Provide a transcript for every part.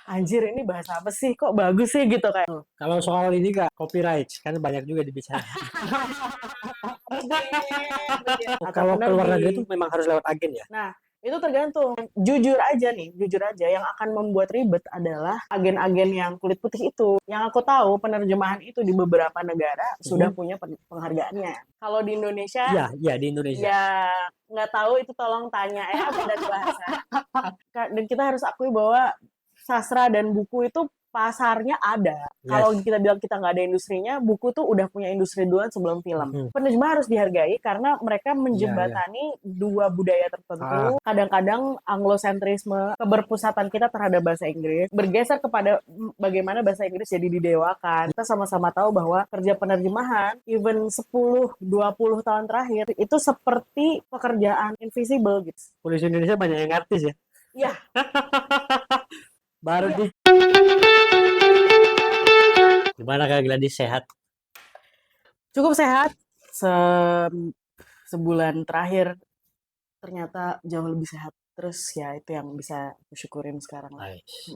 Anjir ini bahasa apa sih? Kok bagus sih gitu kayak. Kalau soal ini Kak, copyright kan banyak juga dibicara. Bener. Atau Kalau ke luar negeri itu penerbit. memang harus lewat agen ya? Nah, itu tergantung. Jujur aja yang akan membuat ribet adalah agen-agen yang kulit putih itu. Yang aku tahu penerjemahan itu di beberapa negara sudah Mhm. punya penghargaannya. Kalau di Indonesia, Iya, iya di Indonesia. ya nggak tahu itu tolong tanya ya Badan Bahasa. Dan kita harus akui bahwa sastra dan buku itu pasarnya ada. Kalau Yes. kita bilang kita nggak ada industrinya, buku tuh udah punya industri duluan sebelum film. Mhm. Penerjemah harus dihargai karena mereka Iya, iya. menjembatani dua budaya Ah, tertentu. Kadang-kadang anglosentrisme, keberpusatan kita terhadap bahasa Inggris, bergeser kepada bagaimana bahasa Inggris jadi didewakan. Kita sama-sama tahu bahwa kerja penerjemahan, even 10-20 tahun terakhir, itu seperti pekerjaan invisible gitu. polisi Indonesia banyak yang artis ya. Iya, Baru iya. di gimana Kak Gladys sehat? Cukup sehat. Sebulan terakhir ternyata jauh lebih sehat. Terus ya itu yang bisa aku syukurin sekarang lah. Nice.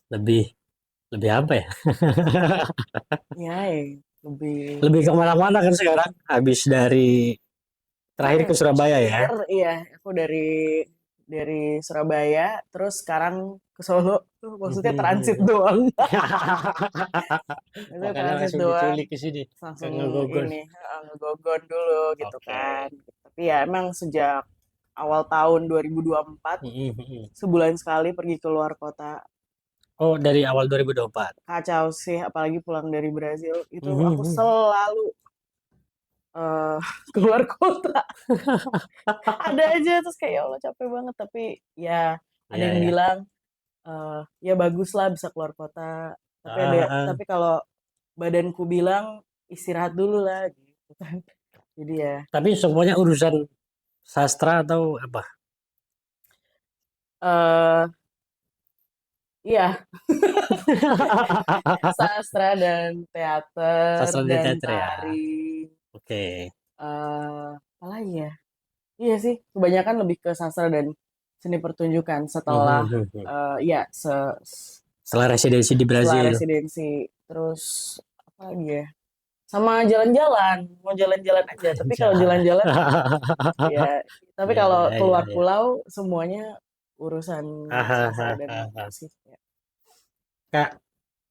Lebih lebih apa ya? Ya, lebih Lebih kemana-mana kan sekarang. Habis dari terakhir ke Surabaya ya. terakhir iya aku dari Surabaya terus sekarang ke Solo tuh maksudnya transit doang. Maksudnya Makanya transit langsung doang. diculik ke sini ke Langsung Ngegogon. ini ngegogon dulu gitu kan. Oke. Tapi ya emang sejak awal tahun 2024 Mhm, mhm. sebulan sekali pergi keluar kota. Oh, dari awal 2024. Kacau sih apalagi pulang dari Brazil itu Mhm, aku mhm. selalu eh, keluar kota. Ada aja terus kayak ya Allah capek banget tapi ya ada Iya, yang ya. bilang ya bagus lah bisa keluar kota. Heeh, heeh. Tapi kalau badanku bilang istirahat dulu lah gitu kan. Jadi ya Tapi semuanya urusan sastra atau apa? eh iya sastra dan teater Sastra dan dan teater ya. tari Oke. apa lagi ya? Iya sih, kebanyakan lebih ke sastra dan seni pertunjukan Mhm, setelah mhm, mhm. ya Setelah residensi di setelah Brazil. residensi. Terus apa lagi ya? Sama jalan-jalan, mau jalan-jalan aja. Tapi kalau Ja. jalan-jalan ya, tapi Ya, kalau ya, ya, keluar ya. pulau semuanya urusan sastra dan musik. Ya. Kak,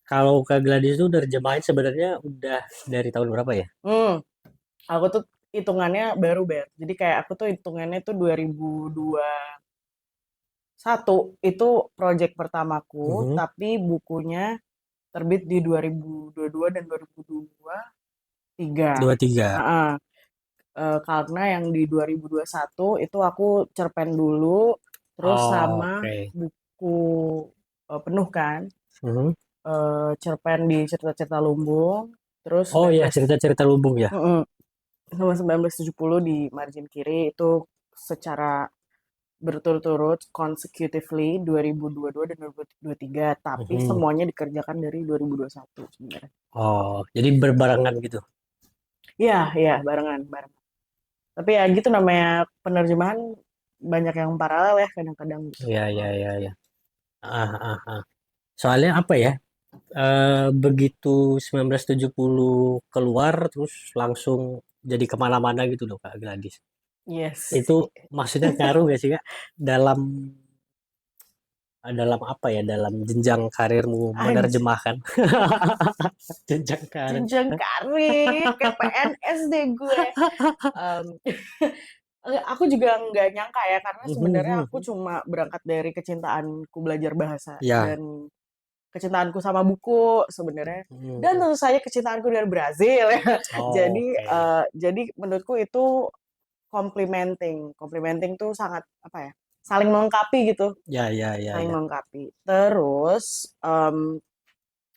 kalau Kak Gladys itu nerjemahin sebenarnya udah dari tahun berapa ya? Hmm, aku tuh hitungannya baru ber. Jadi kayak aku tuh hitungannya tuh 2021 itu project pertamaku, Mhm. tapi bukunya terbit di 2022 dan 2023. 23. Heeh. Karena yang di 2021 itu aku cerpen dulu, terus Oh, sama oke. buku penuh kan, Mhm. cerpen di cerita-cerita Lumbung, terus Oh ya, 19, cerita-cerita Lumbung ya. mm-mm, sama 1970 di margin kiri itu secara berturut-turut consecutively 2022 dan 2023, tapi Mhm. semuanya dikerjakan dari 2021 sebenarnya. Oh, jadi berbarengan gitu. Iya, iya, barengan, barengan. Tapi ya gitu namanya penerjemahan banyak yang paralel ya kadang-kadang gitu. Ya, ya, ya, ya. Ah, ah, ah. Soalnya apa ya? Begitu 1970 keluar terus langsung jadi kemana-mana gitu loh Kak Gladys. Yes. Itu maksudnya ngaruh gak sih Kak dalam dalam apa ya dalam jenjang karirmu Anjir. menerjemahkan jenjang karir. Jenjang karir kayak PNS deh gue. Em, aku juga nggak nyangka ya karena Mhm, sebenarnya mhm, aku mhm. cuma berangkat dari kecintaanku belajar bahasa Ya. dan kecintaanku sama buku sebenarnya Mhm, dan mhm. tentu saja kecintaanku dari Brazil ya. Oh, Jadi oke. jadi menurutku itu complimenting tuh sangat apa ya saling melengkapi gitu, Ya, ya, ya, saling ya. melengkapi. Terus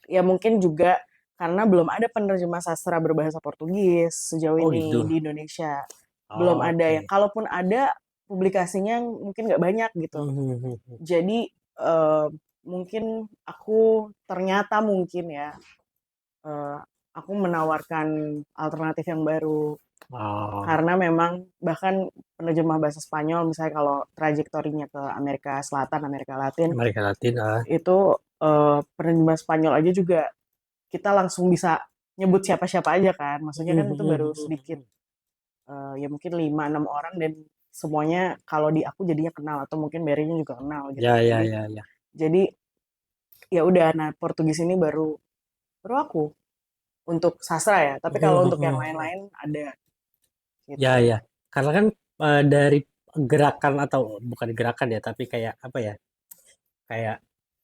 ya mungkin juga karena belum ada penerjemah sastra berbahasa Portugis sejauh Oh ini gitu. di Indonesia. Belum ada yang, Oke. kalaupun ada publikasinya mungkin nggak banyak gitu. Mhm, mhm, mhm. Jadi mungkin aku ternyata mungkin ya eh, aku menawarkan alternatif yang baru. Oh, Karena memang bahkan penerjemah bahasa Spanyol misalnya kalau trajektorinya ke Amerika Selatan, Amerika Latin, Amerika Latin. itu penerjemah Spanyol aja juga kita langsung bisa nyebut siapa-siapa aja kan. Maksudnya kan itu baru sedikit, ya mungkin 5-6 orang dan semuanya kalau di aku jadinya kenal atau mungkin Berry-nya juga kenal gitu. Ya, ya, Jadi ya, ya. jadi ya udah, nah Portugis ini baru baru aku untuk sastra ya. Tapi kalau untuk yang lain-lain ada Ya, gitu. ya. Karena kan dari gerakan atau bukan gerakan ya, tapi kayak apa ya? Kayak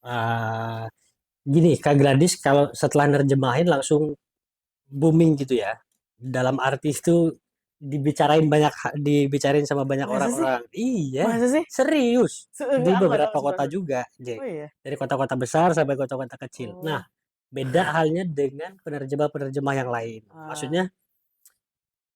eh gini, Kak Gladys kalau setelah nerjemahin langsung booming gitu ya. Dalam arti itu dibicarain sama banyak Masa sih? orang-orang. Iya, Masa sih? serius. Di Enggak, aku nggak tahu beberapa sumpah. kota juga, Oh iya. dari kota-kota besar sampai kota-kota kecil. Nah, Oh. beda halnya dengan penerjemah-penerjemah yang lain. Ah, Maksudnya,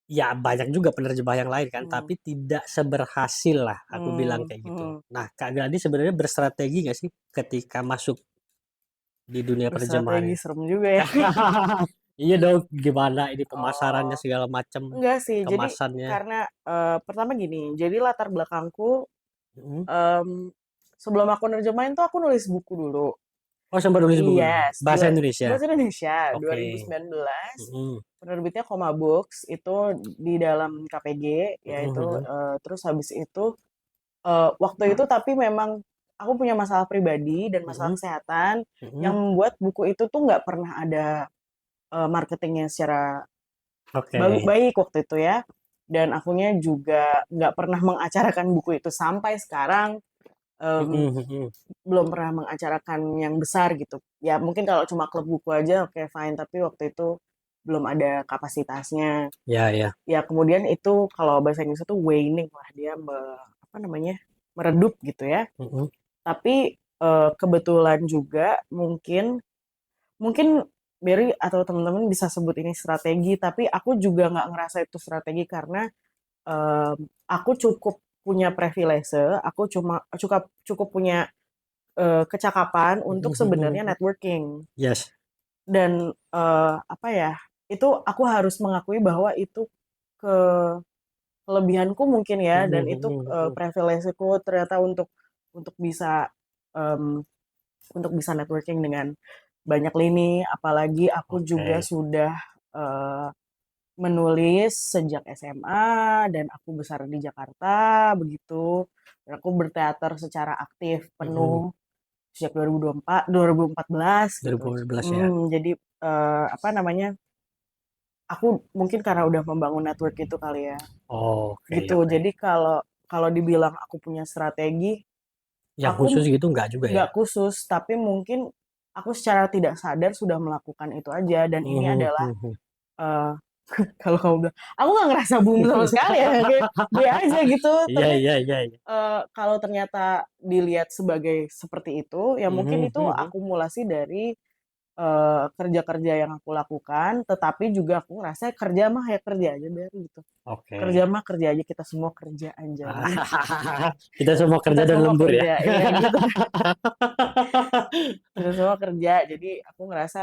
ya banyak juga penerjemah yang lain kan, hmm, tapi tidak seberhasil lah, aku bilang hmm, kayak gitu. hmm. Nah, Kak Gladys sebenarnya berstrategi nggak sih ketika masuk di dunia penerjemahan Berstrategi ini? serem juga ya. Iya dong, gimana ini pemasarannya Oh, segala macam, enggak sih. Jadi kemasannya. karena pertama gini, jadi latar belakangku Mhm. em, sebelum aku nerjemahin tuh aku nulis buku dulu. Oh, sempat nulis buku dulu. Yes, Bahasa Indonesia. bahasa Indonesia Oke. 2019. Mhm. Penerbitnya Koma Books itu di dalam KPG Mhm, yaitu mhm. terus habis itu waktu itu tapi memang aku punya masalah pribadi dan masalah Mhm. kesehatan yang Mhm. membuat buku itu tuh nggak pernah ada marketingnya secara Oke. baik waktu itu ya. Dan akunya juga nggak pernah mengacarakan buku itu sampai sekarang, em, Mhm, mhm. belum pernah mengacarakan yang besar gitu. Ya mungkin kalau cuma klub buku aja oke fine, tapi waktu itu belum ada kapasitasnya. Ya, ya. Ya kemudian itu kalau bahasa Inggris itu waning lah, dia apa namanya, meredup gitu ya. Mhm. Tapi kebetulan juga mungkin mungkin Berry atau teman-teman bisa sebut ini strategi, tapi aku juga nggak ngerasa itu strategi karena em, aku cukup punya privilege, aku cukup punya kecakapan Mhm, untuk mhm, sebenarnya mhm. networking. Yes. Dan apa ya, itu aku harus mengakui bahwa itu ke kelebihanku mungkin ya, Mhm, dan itu mhm, mhm. privilegeku ternyata untuk bisa em, untuk bisa networking dengan banyak lini, apalagi aku juga Oke. sudah eh, menulis sejak SMA dan aku besar di Jakarta begitu. Dan aku berteater secara aktif Mhm. penuh sejak 2014 gitu. 2011 ya. Jadi apa namanya? Aku mungkin karena udah membangun network itu kali ya. Oke, Gitu. oke. Jadi kalau kalau dibilang aku punya strategi, Yang aku khusus gitu nggak juga ya? nggak khusus, tapi mungkin aku secara tidak sadar sudah melakukan itu aja. Dan ini Mhm, adalah mhm. eh, kalau kamu bilang, aku nggak ngerasa boom sama sekali ya, kayak B aja gitu. Iya, Tapi iya, iya, iya. kalau ternyata dilihat sebagai seperti itu, ya mungkin Mhm, itu mhm. akumulasi dari kerja-kerja yang aku lakukan, tetapi juga aku ngerasa kerja mah ya kerja aja biar gitu. Kerja Oke. mah kerja aja, kita semua kerja anjay. Kita semua Kita kerja dan semua lembur ya. kerja, iya gitu. Kita semua kerja. Jadi aku ngerasa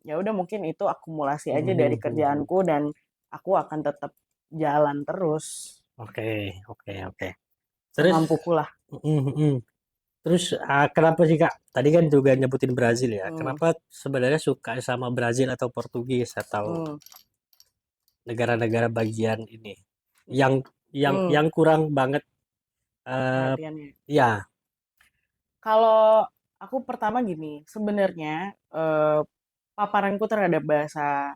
ya udah mungkin itu akumulasi aja dari Mhm, mhm. kerjaanku dan aku akan tetap jalan terus Oke, oke, oke. Terus, semampuku lah. mhm, mhm. Terus kenapa sih Kak? Tadi kan juga nyebutin Brazil ya. Hmm, Kenapa sebenarnya suka sama Brazil atau Portugis atau hmm, negara-negara bagian ini? Yang yang hmm, yang kurang banget eh perhatiannya. ya. Kalau aku pertama gini, sebenarnya paparanku terhadap bahasa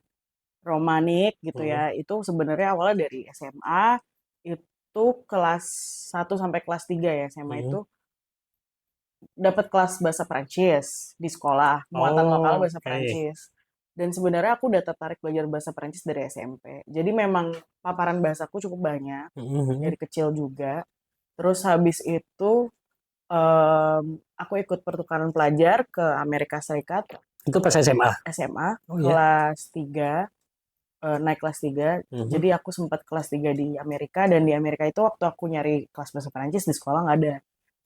Romanik gitu Mhm, ya, itu sebenarnya awalnya dari SMA, itu kelas 1 sampai kelas 3 ya, SMA mhm. itu dapat kelas bahasa Prancis di sekolah, muatan lokal Oh, bahasa oke. Prancis. Dan sebenarnya aku udah tertarik belajar bahasa Prancis dari SMP. Jadi memang paparan bahasaku cukup banyak, Mhm, mhm. dari kecil juga. Terus habis itu aku ikut pertukaran pelajar ke Amerika Serikat, Itu pas SMA. SMA, Oh ya. kelas 3, naik kelas 3. Mhm. Jadi aku sempat kelas 3 di Amerika, dan di Amerika itu waktu aku nyari kelas bahasa Prancis di sekolah nggak ada.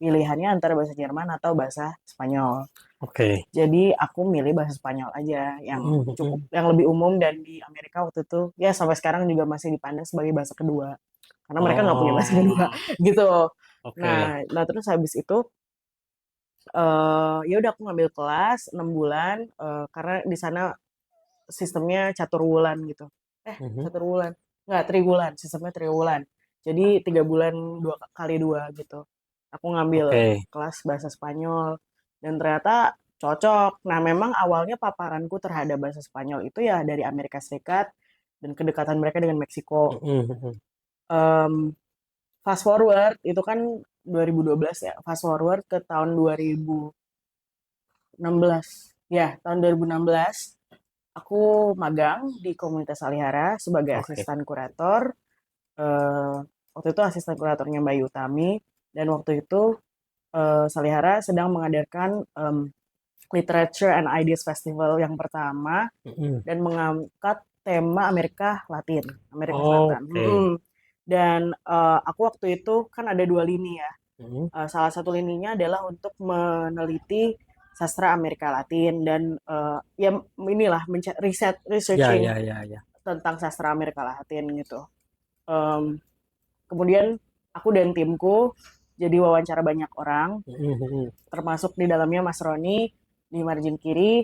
pilihannya antara bahasa Jerman atau bahasa Spanyol. Oke. Jadi aku milih bahasa Spanyol aja yang Mhm, cukup, mhm. yang lebih umum, dan di Amerika waktu itu ya sampai sekarang juga masih dipandang sebagai bahasa kedua karena mereka nggak punya bahasa kedua Oh, gitu. oke. Nah terus habis itu ya udah aku ngambil kelas 6 bulan, karena di sana sistemnya catur wulan gitu. Mhm. Catur wulan, nggak triwulan, sistemnya triwulan. Jadi 3 bulan dua kali dua gitu. Aku ngambil Oke. kelas bahasa Spanyol dan ternyata cocok. Nah, memang awalnya paparanku terhadap bahasa Spanyol itu ya dari Amerika Serikat dan kedekatan mereka dengan Meksiko. Mhm, mhm. Em, Fast forward itu kan 2012 ya. Fast forward ke tahun 2016. Ya, tahun 2016 aku magang di komunitas Salihara sebagai Oke. asisten kurator. eh, Waktu itu asisten kuratornya Mbak Yutami, dan waktu itu Salihara sedang mengadakan Literature and Ideas Festival yang pertama Mhm. dan mengangkat tema Amerika Latin, Amerika Selatan. Oke. Dan aku waktu itu kan ada 2 lini ya. Mhm. Salah satu lininya adalah untuk meneliti sastra Amerika Latin dan ya inilah Ya, researching ya, ya, ya. tentang sastra Amerika Latin gitu. Em, Kemudian aku dan timku jadi wawancara banyak orang, Mhm, mhm. termasuk di dalamnya Mas Roni di margin kiri.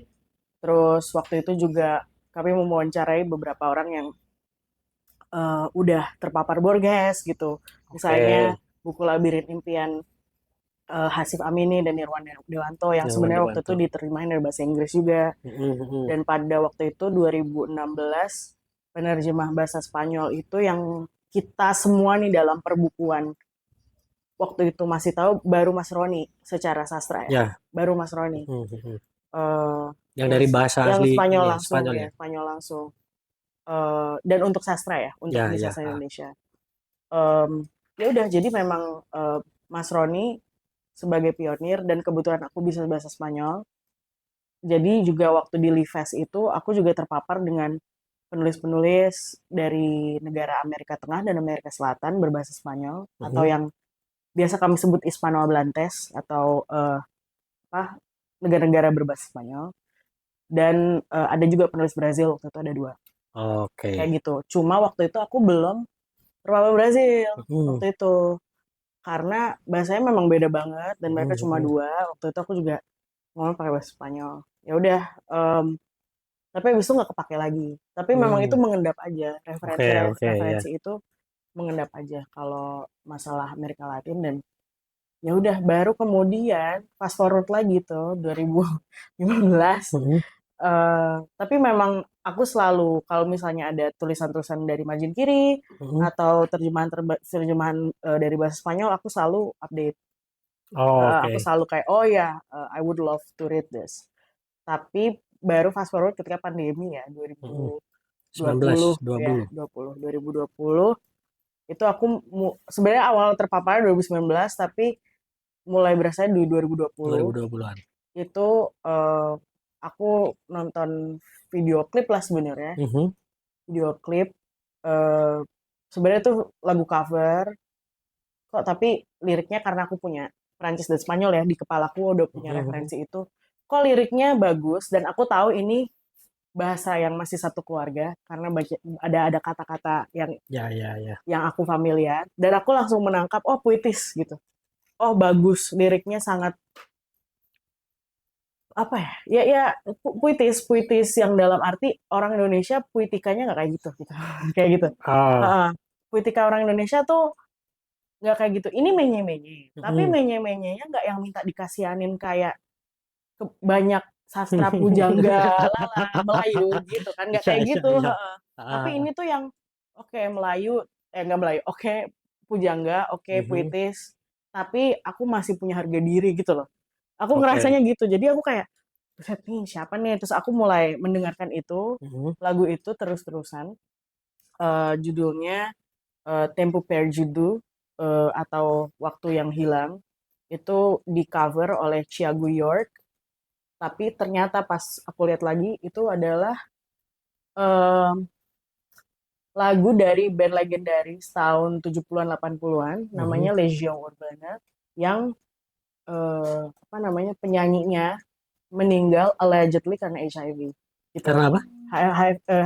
Terus waktu itu juga kami mewawancarai beberapa orang yang udah terpapar Borges gitu. Oke. Misalnya buku Labirin Impian Hasif Amini dan Nirwan Dewanto yang Nirwan sebenarnya waktu itu Dewanto. diterjemahin dari bahasa Inggris juga. Mhm, mhm. Dan pada waktu itu 2016 penerjemah bahasa Spanyol itu yang kita semua nih dalam perbukuan waktu itu masih tahu baru Mas Roni secara sastra ya. Ya. Baru Mas Roni. Mhm, mhm. Eh, Yang yang dari bahasa yang asli Spanyol ini ya, langsung Spanyol ya, ya? Spanyol langsung. Dan untuk sastra ya, untuk Ya, di ya. sastra Ah. Indonesia. Em, Ya udah, jadi memang Mas Roni sebagai pionir dan kebetulan aku bisa bahasa Spanyol. Jadi juga waktu di Lives itu aku juga terpapar dengan penulis-penulis dari negara Amerika Tengah dan Amerika Selatan berbahasa Spanyol, atau Mhm. yang biasa kami sebut Hispanohablantes, atau apa, negara-negara berbahasa Spanyol. Dan ada juga penulis Brazil, waktu itu ada 2 kayak Oke. gitu. Cuma waktu itu aku belum terlalu Brazil Mhm. waktu itu karena bahasanya memang beda banget dan mereka Mhm, cuma mhm. 2. Waktu itu aku juga ngomong pakai bahasa Spanyol. Ya udah, em, tapi habis itu nggak kepake lagi. Tapi memang itu Hmm. mengendap aja, Oke, oke, ya. referensi itu mengendap aja kalau masalah Amerika Latin. Dan ya udah, baru kemudian fast forward lagi tuh 2015. Mhm, Tapi memang aku selalu kalau misalnya ada tulisan-tulisan dari margin kiri mhm. atau terjemahan dari bahasa Spanyol, aku selalu update. Oh, Aku oke. selalu kayak, oh ya, I would love to read this. Tapi baru fast forward ketika pandemi ya, Mhm. 2020 ya, 19, 20. 2020 itu aku sebenarnya awal terpapar 2019, tapi mulai berasa di 2020. 2020-an. Itu aku nonton video klip lah sebenarnya, Mhm, video klip eh sebenarnya tuh lagu cover kok, tapi liriknya karena aku punya Prancis dan Spanyol ya, di kepalaku udah punya mhm, mhm. referensi itu, kok liriknya bagus dan aku tahu ini bahasa yang masih satu keluarga karena ada kata-kata Ya, ya, ya. yang aku familiar, dan aku langsung menangkap, oh puitis gitu, oh bagus, liriknya sangat apa ya, ya ya, puitis, puitis yang dalam arti orang Indonesia puitikanya nggak kayak gitu gitu. Kayak gitu. Ah. Heeh. Puitika orang Indonesia tuh nggak kayak gitu, ini menye-menye, tapi Mhm. menye-menyenya nggak yang minta dikasihanin kayak banyak sastra pujangga lala Melayu gitu kan, nggak Iya, kayak iya, gitu. iya. Heeh. Tapi Heeh. ini tuh yang oke Melayu, nggak Melayu, oke pujangga, oke Mhm. puitis, tapi aku masih punya harga diri gitu loh. Aku Oke. ngerasanya gitu. Jadi aku kayak, buset nih siapa nih? Terus aku mulai mendengarkan itu, Mhm. lagu itu terus-terusan. Judulnya Tempo Perdido, atau Waktu yang Hilang. Itu di cover oleh Thiago York. Tapi ternyata pas aku lihat lagi, itu adalah em, lagu dari band legendaris tahun 70-an 80-an, namanya Mhm. Legion Urbana, yang apa namanya, penyanyinya meninggal allegedly karena HIV gitu. Karena apa?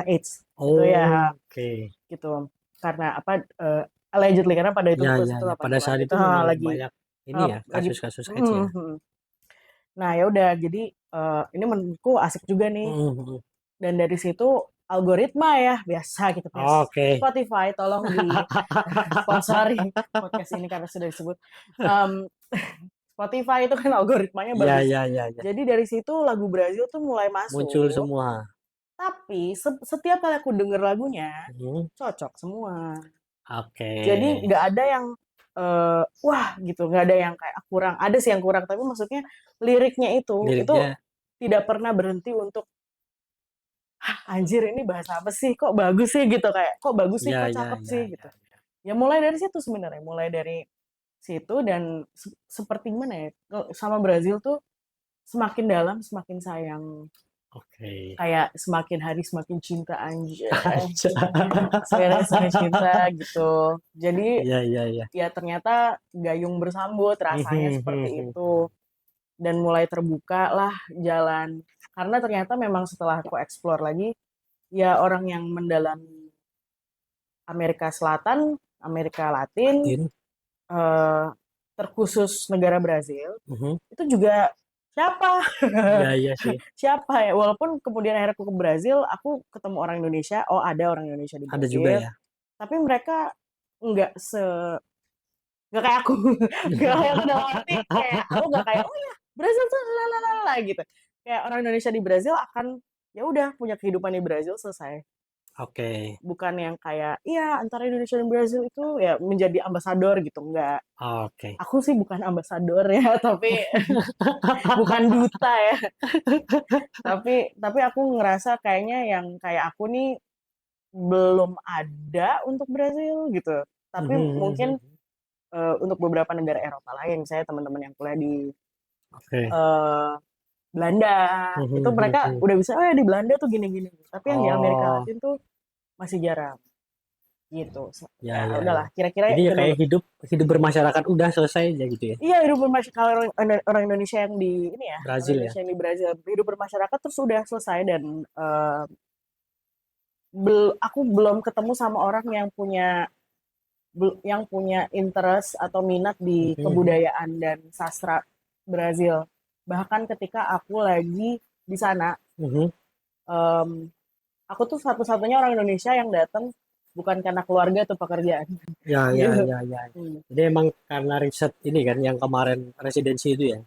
AIDS itu ya Oke. gitu. Karena apa, allegedly karena pada itu Ya, ya, ya. Pada 18 saat itu itu memang lagi banyak ini ya, lagi kasus-kasus AIDS ya. mm, mm. Nah ya udah, jadi ini menurutku asik juga nih. Mm, mm. Dan dari situ algoritma ya biasa gitu, Oke. Spotify tolong di sponsori podcast ini karena sudah disebut. Em, Spotify itu kan algoritmanya Ya, bagus. ya, ya, ya. Jadi dari situ lagu Brazil tuh mulai Muncul masuk. semua. Tapi setiap kali aku denger lagunya Hmm, cocok semua. Oke. Jadi nggak ada yang wah gitu, nggak ada yang kayak kurang. Ada sih yang kurang, tapi maksudnya liriknya itu Liriknya, tidak pernah berhenti untuk anjir ini bahasa apa sih? Kok bagus sih gitu, kayak kok bagus sih, ya, kok ya, cakep ya, sih ya. gitu. Ya mulai dari situ sebenarnya, mulai dari situ dan seperti gimana ya? Sama Brazil tuh semakin dalam semakin sayang. Oke. Kayak semakin hari semakin cinta anjay. Aja. Sebenarnya semakin cinta gitu. Jadi Ya, ya, ya. ya ternyata gayung bersambut rasanya seperti itu. Dan mulai terbuka lah jalan. Karena ternyata memang setelah aku explore lagi, ya orang yang mendalami Amerika Selatan, Amerika Latin, Latin. eh, terkhusus negara Brazil, Mhm. itu juga siapa? Ya, iya sih. Siapa ya? Walaupun kemudian akhirnya aku ke Brazil, aku ketemu orang Indonesia, oh ada orang Indonesia di Ada juga Brazil, ya. tapi mereka nggak nggak kayak aku, nggak kayak aku dalam arti kayak aku nggak kayak oh ya Brazil tuh lalalala gitu. Kayak orang Indonesia di Brazil akan ya udah punya kehidupan di Brazil selesai. Oke. Bukan yang kayak iya antara Indonesia dan Brazil itu ya menjadi ambasador gitu, enggak. Oke. Aku sih bukan ambasador ya, tapi bukan duta ya. Tapi aku ngerasa kayaknya yang kayak aku nih belum ada untuk Brazil gitu. Tapi mungkin Mhm. untuk beberapa negara Eropa lain, saya teman-teman yang kuliah di Oke. eh, Belanda, itu mereka Mhm. udah bisa, oh ya di Belanda tuh gini-gini. Tapi yang di Amerika Oh, Latin tuh masih jarang gitu. ya, Ya ya, ya. udahlah, kira-kira Jadi ya itu kayak dulu. hidup hidup bermasyarakat udah selesai aja gitu ya. Iya hidup bermasyarakat kalau orang Indonesia yang di ini ya, orang Brazil ya. Indonesia yang di Brazil hidup bermasyarakat terus udah selesai dan aku belum ketemu sama orang yang punya interest atau minat di Mhm. kebudayaan dan sastra Brazil. Bahkan ketika aku lagi di sana, Mhm. em, aku tuh satu-satunya orang Indonesia yang datang bukan karena keluarga atau pekerjaan Ya, ya, gitu. ya, ya. Hmm, Jadi emang karena riset ini kan yang kemarin residensi itu ya.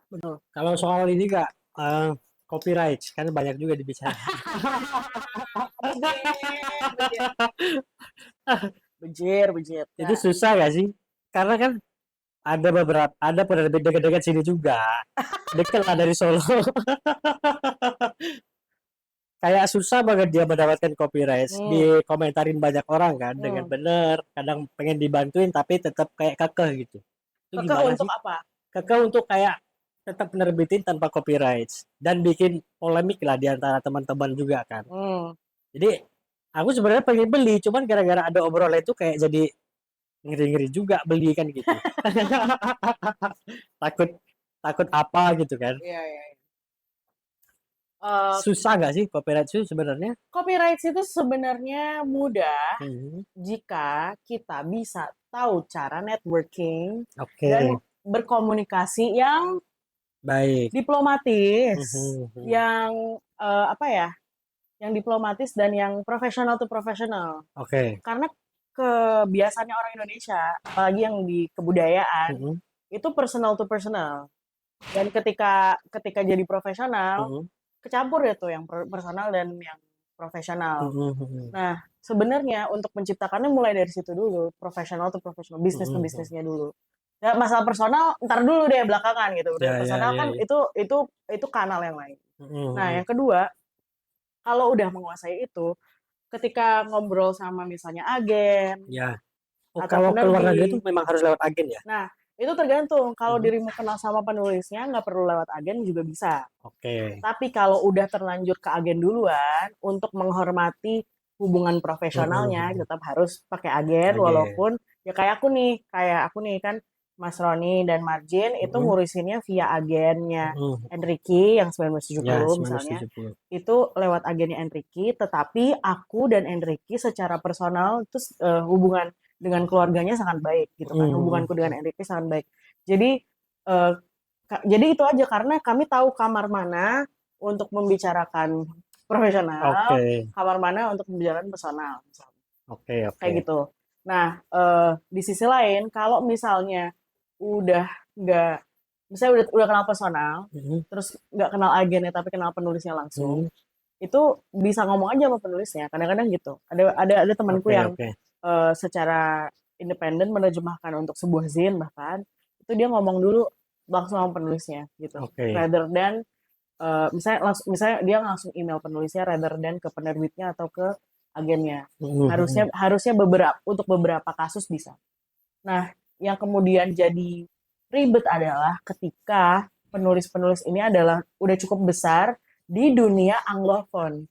betul. Kalau soal ini Kak, eh, copyright kan banyak juga dibicara. Bejir, bejir, bejir, bejir. Itu Nah, susah gak sih? Karena kan ada penerbit dekat-dekat sini juga. Dekat lah dari Solo. Kayak susah banget dia mendapatkan copyright. hmm, Dikomentarin banyak orang kan dengan hmm. bener. Kadang pengen dibantuin tapi tetap kayak kekeh gitu. Itu Kekeh gimana untuk sih? apa? Kekeh untuk kayak tetap nerbitin tanpa copyright dan bikin polemik lah di antara teman-teman juga kan. Hmm. Jadi aku sebenarnya pengen beli, cuman gara-gara ada obrolan itu kayak jadi ngeri-ngeri juga beli kan gitu. Takut takut apa gitu kan. Iya, iya, iya. Eh, Susah nggak sih copyright itu sebenarnya? copyright itu sebenarnya mudah Hmm, jika kita bisa tahu cara networking dan Oke, berkomunikasi yang baik. diplomatis, Mhm, mhm. yang apa ya, yang diplomatis dan yang profesional to profesional. Oke. Karena kebiasaannya orang Indonesia, apalagi yang di kebudayaan, Mhm, itu personal to personal. Dan ketika ketika jadi profesional, mhm, kecampur ya tuh yang personal dan yang profesional. mhm, mhm, Nah, sebenarnya untuk menciptakannya mulai dari situ dulu, profesional to profesional, bisnis to mhm, mhm. bisnisnya dulu. Ya, masalah personal ntar dulu deh belakangan gitu. Udah Ya, ya, personal ya, kan ya. itu kanal yang lain. Mhm, Nah, mhm. yang kedua, kalau udah menguasai itu, ketika ngobrol sama misalnya agen Ya. Oh, atau kalau ke luar negeri itu penerbit, memang harus lewat agen ya? nah itu tergantung. Kalau Mhm. dirimu kenal sama penulisnya, nggak perlu lewat agen juga bisa. Oke. Tapi kalau udah terlanjur ke agen duluan, untuk menghormati hubungan Mhm, profesionalnya, mhm. tetap harus pakai agen, Agen. walaupun ya kayak aku nih kan Mas Roni dan Margin itu Mhm. ngurusinnya via agennya Mhm. Enrique yang Ya, 1970 misalnya. 1970. Itu lewat agennya Enrique, tetapi aku dan Enrique secara personal itu hubungan dengan keluarganya sangat baik gitu kan. Mhm. Hubunganku dengan Enrique sangat baik. Jadi eh, jadi itu aja karena kami tahu kamar mana untuk membicarakan profesional, Oke, kamar mana untuk membicarakan personal, misalnya. oke, Kayak oke. gitu. Nah, di sisi lain, kalau misalnya udah nggak, misalnya udah kenal personal, Mhm. terus nggak kenal agennya tapi kenal penulisnya langsung, Mhm. itu bisa ngomong aja sama penulisnya. Kadang-kadang gitu. Ada temanku Oke, yang oke, secara independen menerjemahkan untuk sebuah zin bahkan itu dia ngomong dulu langsung sama penulisnya gitu. oke. Rather than misalnya dia langsung email penulisnya rather than ke penerbitnya atau ke agennya. Mhm. Harusnya Mhm. harusnya untuk beberapa kasus bisa. Nah, yang kemudian jadi ribet adalah ketika penulis-penulis ini adalah udah cukup besar di dunia Anglophone,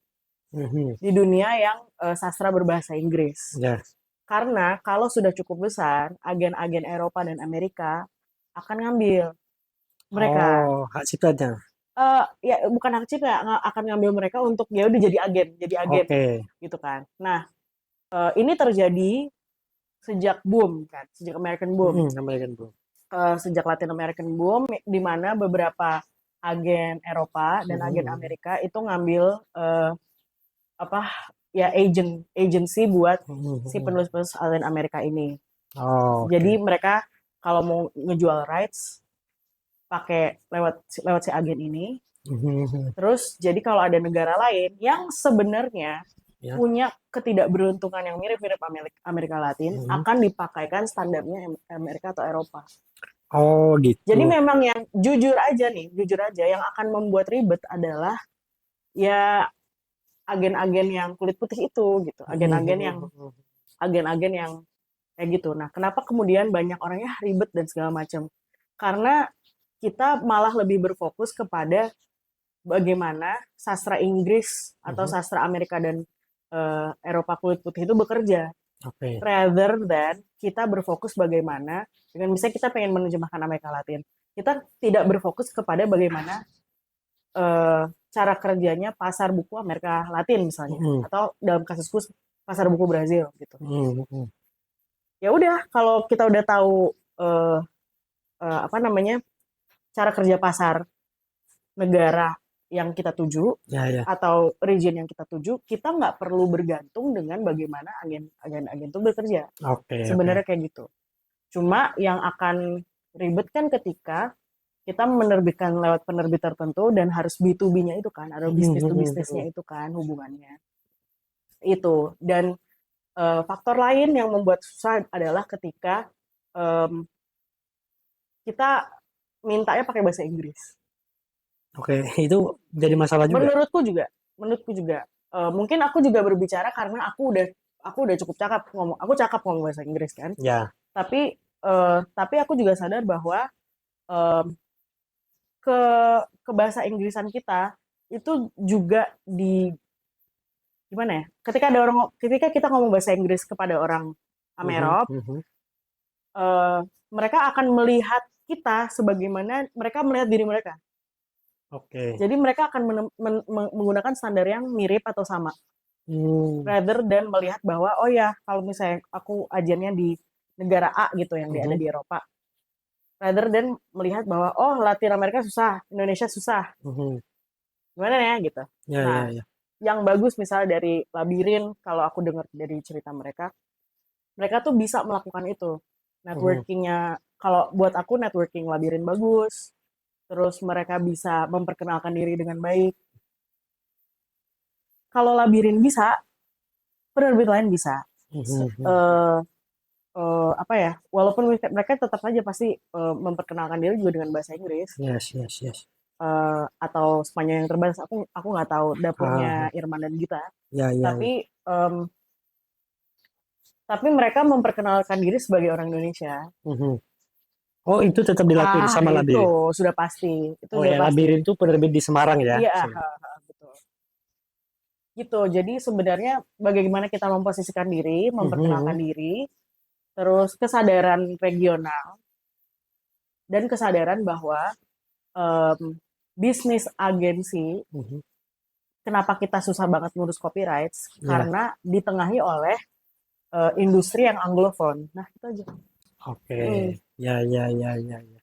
Mhm. di dunia yang sastra berbahasa Inggris. Ya. Karena kalau sudah cukup besar, agen-agen Eropa dan Amerika akan ngambil mereka. Oh, hak ciptanya. Ya bukan hak cipta, akan ngambil mereka untuk ya udah jadi agen Oke. gitu kan. Nah, ini terjadi sejak boom kan, sejak American boom. Mhm. American Bro. Sejak Latin American boom di mana beberapa agen Eropa dan agen Mhm. Amerika itu ngambil apa ya agency buat Mhm. si Mhm. penulis-penulis Latin Amerika ini. Oh, Jadi oke. mereka kalau mau ngejual rights pakai lewat lewat si agen ini. Mhm. Terus jadi kalau ada negara lain yang sebenarnya Ya. punya ketidakberuntungan yang mirip-mirip Amerika Latin Mhm. akan dipakaikan standarnya Amerika atau Eropa. Oh, Jadi gitu. memang yang jujur aja yang akan membuat ribet adalah ya agen-agen yang kulit putih itu gitu, Mhm. agen-agen yang kayak gitu. Nah, kenapa kemudian banyak orang ya ribet dan segala macam? Karena kita malah lebih berfokus kepada bagaimana sastra Inggris atau Mhm. sastra Amerika dan Eropa kulit putih itu bekerja, Oke. rather than kita berfokus bagaimana dengan misalnya kita pengen menerjemahkan Amerika Latin, kita tidak berfokus kepada bagaimana eh, cara kerjanya pasar buku Amerika Latin misalnya, Mhm. atau dalam kasusku pasar buku Brazil gitu. Mhm. Mhm. Ya udah, kalau kita udah tahu eh, apa namanya cara kerja pasar negara yang kita tuju Ya, ya. atau region yang kita tuju, kita nggak perlu bergantung dengan bagaimana agen-agen itu bekerja. Oke, oke. Sebenarnya kayak gitu. Cuma yang akan ribet kan ketika kita menerbitkan lewat penerbit tertentu dan harus B2B-nya itu kan, ada Mhm. bisnis to Mhm. bisnisnya Mhm. itu kan hubungannya. Itu. Dan faktor lain yang membuat susah adalah ketika em, kita mintanya pakai bahasa Inggris. Oke, itu jadi masalah juga. Menurutku juga mungkin aku juga berbicara karena aku udah cukup cakap ngomong, aku cakap ngomong bahasa Inggris kan, Ya. tapi aku juga sadar bahwa em, ke ke bahasa Inggrisan kita itu juga di gimana ya, ketika kita ngomong bahasa Inggris kepada orang Mhm. Amerop, Mhm. eh, mereka akan melihat kita sebagaimana mereka melihat diri mereka. Oke. Jadi mereka akan menggunakan standar yang mirip atau sama, Hmm. rather than melihat bahwa oh ya kalau misalnya aku ajennya di negara A gitu yang ada Mhm. di Eropa, rather than melihat bahwa oh Latin Amerika susah, Indonesia susah, Mhm. gimana ya gitu. Ya, Nah, ya, ya. yang bagus misalnya dari Labirin, kalau aku dengar dari cerita mereka, mereka tuh bisa melakukan itu. Mhm. Networkingnya, kalau buat aku networking Labirin bagus, terus mereka bisa memperkenalkan diri dengan baik. Kalau Labirin bisa, penerbit lain bisa. Mhm. Mhm. Eh, Apa ya, walaupun mereka tetap saja pasti memperkenalkan diri juga dengan bahasa Inggris Yes, yes, yes. atau Spanyol yang terbatas, aku nggak tahu dapurnya Ah, Irman dan Gita, ya, ya, ya. tapi em, tapi mereka memperkenalkan diri sebagai orang Indonesia. Mhm. Oh, itu tetap dilakuin sama Itu Labirin. sudah pasti, itu Oh sudah ya, pasti. Labirin itu penerbit di Semarang ya. Iya, betul. Gitu. Jadi sebenarnya bagaimana kita memposisikan diri, Mhm. memperkenalkan Mhm. diri, terus kesadaran regional dan kesadaran bahwa bisnis agensi, Mhm. kenapa kita susah banget ngurus copyright, Ya, karena ditengahi oleh industri yang anglophone. Nah, itu aja. oke. Mm. Ya, ya, ya, ya, ya.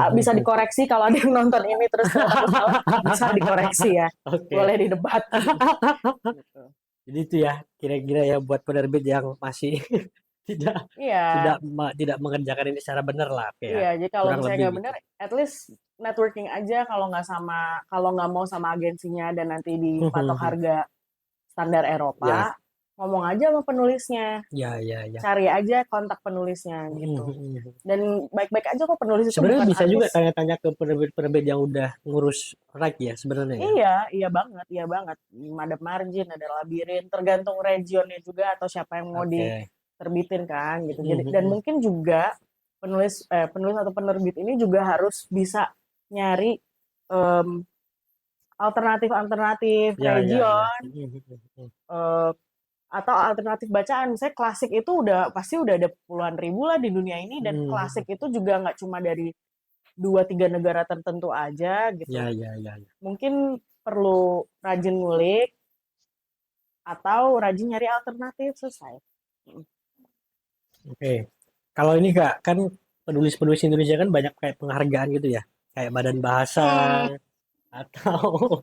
Bisa dikoreksi kalau ada yang nonton ini terus kalau aku salah, bisa dikoreksi ya. Oke. Boleh didebat. Gitu. Jadi itu ya, kira-kira ya buat penerbit yang masih tidak Iya, tidak mengerjakan ini secara benar lah, oke ya. iya. Jadi kalau Kurang misalnya lebih nggak gitu. benar, at least networking aja kalau nggak mau sama agensinya dan nanti dipatok harga standar Eropa, Ya, ngomong aja sama penulisnya, ya, ya, ya. cari aja kontak penulisnya gitu. Dan baik-baik aja kok, penulis itu Sebenarnya bukan bisa juga artis. tanya-tanya ke penerbit-penerbit yang udah ngurus right ya sebenarnya ya. Iya, iya banget, iya banget. Ada margin, ada labirin, tergantung regionnya juga atau siapa yang mau Oke. diterbitin kan gitu. Jadi dan mungkin juga penulis atau penerbit ini juga harus bisa nyari em, alternatif-alternatif Ya, ya, ya. region eh, atau alternatif bacaan. Misalnya klasik itu pasti udah ada puluhan ribu lah di dunia ini, dan klasik itu juga nggak cuma dari 2-3 negara tertentu aja Ya, gitu. ya, ya, ya. Mungkin perlu rajin ngulik atau rajin nyari alternatif, selesai. Oke. Kalau ini Kak, kan penulis-penulis Indonesia kan banyak kayak penghargaan gitu ya. Kayak Badan Bahasa Hmm, atau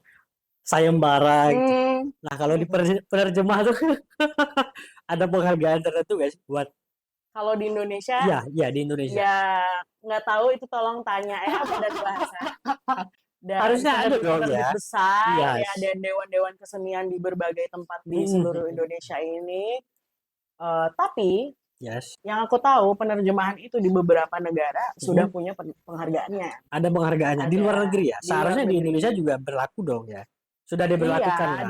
sayembara gitu. hmm. Nah, kalau di penerjemah tuh ada penghargaan tertentu guys buat Kalau di Indonesia, iya, iya di Indonesia. ya nggak tahu, itu tolong tanya ya Badan Bahasa dan Harusnya ada dong penerbit-penerbit ya. besar ya, Yes. dan dewan-dewan kesenian di berbagai tempat di seluruh Indonesia ini. Tapi Yes. yang aku tahu, penerjemahan itu di beberapa negara sudah Mm-mm. punya penghargaannya. Ada penghargaannya di luar Ada negeri ya. di luar Seharusnya di Indonesia negeri. juga berlaku dong ya. Sudah Iya, diberlakukan lah.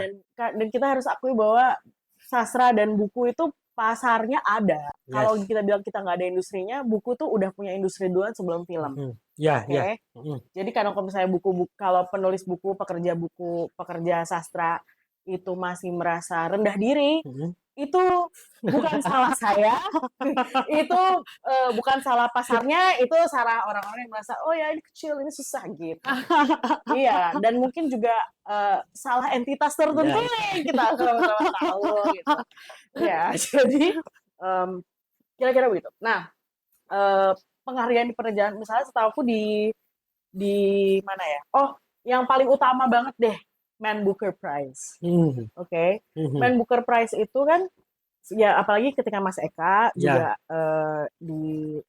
dan kita harus akui bahwa sastra dan buku itu pasarnya ada. Kalau Yes. kita bilang kita nggak ada industrinya, buku tuh udah punya industri duluan sebelum film. Mm-mm. Ya, Oke. ya. Okay? Mm-mm. Jadi kalau misalnya kalau penulis buku, pekerja sastra itu masih merasa rendah diri, Mm-mm. itu bukan salah saya, itu bukan salah pasarnya, itu salah orang-orang yang merasa oh ya ini kecil, ini susah gitu. Iya, dan mungkin juga salah entitas tertentu Ya. yang kita sama-sama tahu gitu. Ya, jadi em, kira-kira begitu. Nah, eh, penghargaan di pekerjaan, misalnya setahu aku di mana ya? Oh, yang paling utama banget deh, Man Booker Prize. Mm-mm. Oke, okay? Mm-mm. Man Booker Prize itu kan ya, apalagi ketika Mas Eka Ya. juga di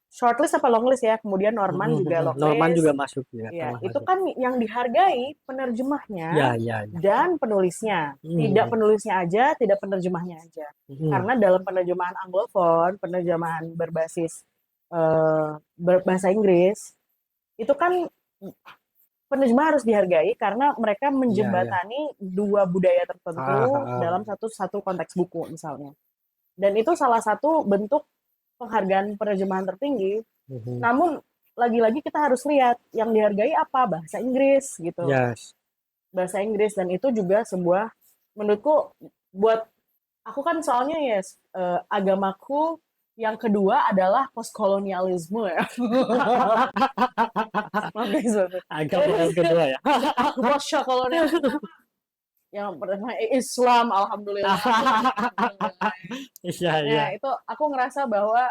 shortlist apa longlist ya, kemudian Norman juga Norman juga longlist. masuk ya, Ya, pernah itu masuk. kan yang dihargai Ya, penerjemahnya ya, ya. dan penulisnya. Tidak Mm-mm. penulisnya aja, tidak penerjemahnya aja. Mm-mm. Karena dalam penerjemahan Anglophone, penerjemahan berbasis berbahasa Inggris, itu kan penerjemah harus dihargai karena mereka Ya, ya. menjembatani dua budaya Ah, tertentu ah, dalam ah. satu konteks buku misalnya. Dan itu salah satu bentuk penghargaan penerjemahan tertinggi. Mhm. Namun lagi-lagi kita harus lihat yang dihargai apa, bahasa Inggris gitu. Yes. Bahasa Inggris, dan itu juga sebuah, menurutku, buat aku kan soalnya ya agamaku yang kedua adalah postkolonialisme ya. Agama yang kedua ya. Postkolonialisme yang pertama Islam, alhamdulillah. Iya, iya. Ya, itu aku ngerasa bahwa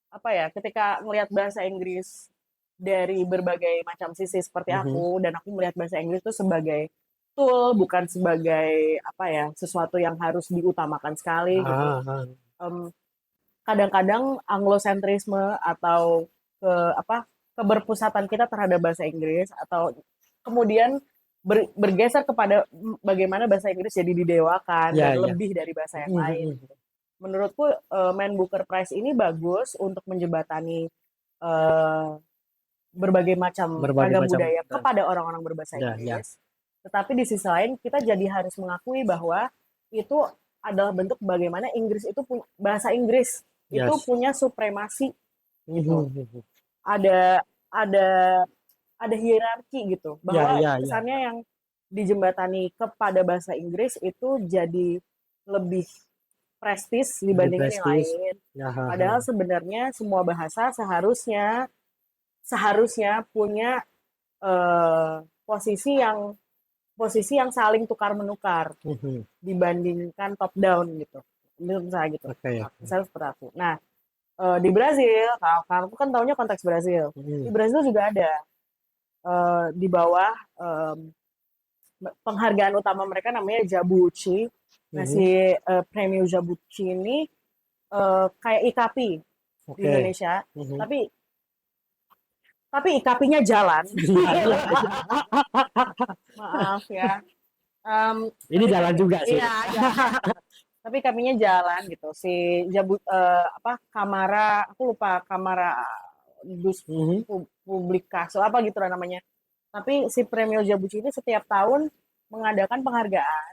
apa ya, ketika melihat bahasa Inggris dari berbagai macam sisi seperti Mhm. aku, dan aku melihat bahasa Inggris itu sebagai tool, bukan sebagai apa ya, sesuatu yang harus diutamakan sekali gitu. Ah, ah. Em, Kadang-kadang anglosentrisme atau keberpusatan kita terhadap bahasa Inggris, atau kemudian bergeser kepada bagaimana bahasa Inggris jadi didewakan Ya, dan ya. lebih dari bahasa yang lain Mhm. gitu. Menurutku Man Booker Prize ini bagus untuk menjembatani eh, berbagai macam Berbagai ragam macam budaya dan kepada orang-orang berbahasa ya, ya. Inggris. Tetapi di sisi lain kita jadi harus mengakui bahwa itu adalah bentuk bagaimana bahasa Inggris itu Yes. punya supremasi gitu. Mhm. Ada ada ada hierarki gitu, Ya, bahwa ya, ya, kesannya ya. yang dijembatani kepada bahasa Inggris itu jadi lebih prestis Lebih dibandingin yang prestis. lain. Ya, ha, ha. Padahal sebenarnya semua bahasa seharusnya seharusnya punya posisi yang saling tukar menukar Mhm. dibandingkan top down gitu. Menurut saya gitu. Oke. Misalnya seperti aku. Nah, di Brazil, kalau aku kan tahunya konteks Brazil. Di Mhm. Brazil juga ada di bawah penghargaan utama mereka namanya Jabuti. Nah, si Mhm. Premio Jabuti ini kayak IKAPI di Oke. Indonesia, Mhm. tapi IKAPI-nya jalan. Iya, iya, iya. Maaf ya. Ini Tapi jalan juga sih. iya, tapi IKAPI-nya jalan gitu. Si Kamara, aku lupa Kamara Dus Mhm. Publikaso apa gitu lah namanya. Tapi si Premio Jabuti ini setiap tahun mengadakan penghargaan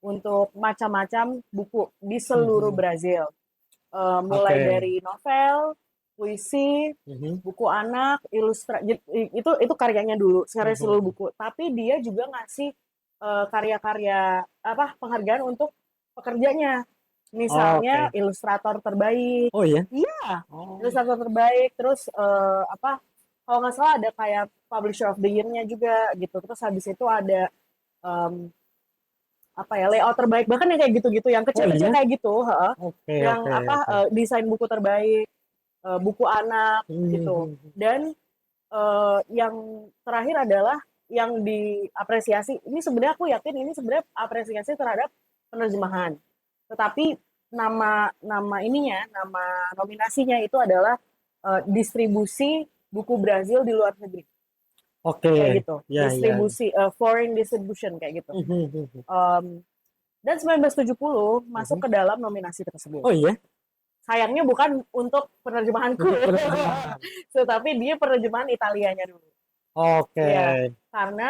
untuk macam-macam buku di seluruh Mhm. Brazil. Mulai Oke. dari novel, puisi, Mhm. buku anak, ilustrasi, itu karyanya dulu, sekarang seluruh Mhm. buku. Tapi dia juga ngasih karya-karya penghargaan untuk pekerjanya. Misalnya Oke. ilustrator terbaik. Oh iya? Iya, Oh. ilustrator terbaik. Terus kalau nggak salah ada kayak publisher of the year-nya juga gitu. Terus habis itu ada em, layout terbaik, bahkan yang kayak gitu-gitu, yang Oh kecil-kecil iya? kayak gitu, heeh. Oke, Yang oke, oke. desain buku terbaik, buku anak gitu. Mhm. Dan yang terakhir adalah yang diapresiasi. Ini sebenarnya aku yakin ini sebenarnya apresiasi terhadap penerjemahan. Tetapi nama nominasinya itu adalah distribusi buku Brazil di luar negeri, kayak Oke. gitu. Ya, ya. Distribusi foreign distribution kayak gitu. Mhm. Mhm. Um, dan 1970 Mhm. masuk ke dalam nominasi tersebut. Oh iya? Sayangnya bukan untuk penerjemahanku, Untuk penerjemahan. tetapi dia penerjemahan Italianya dulu. Oke. Iya, karena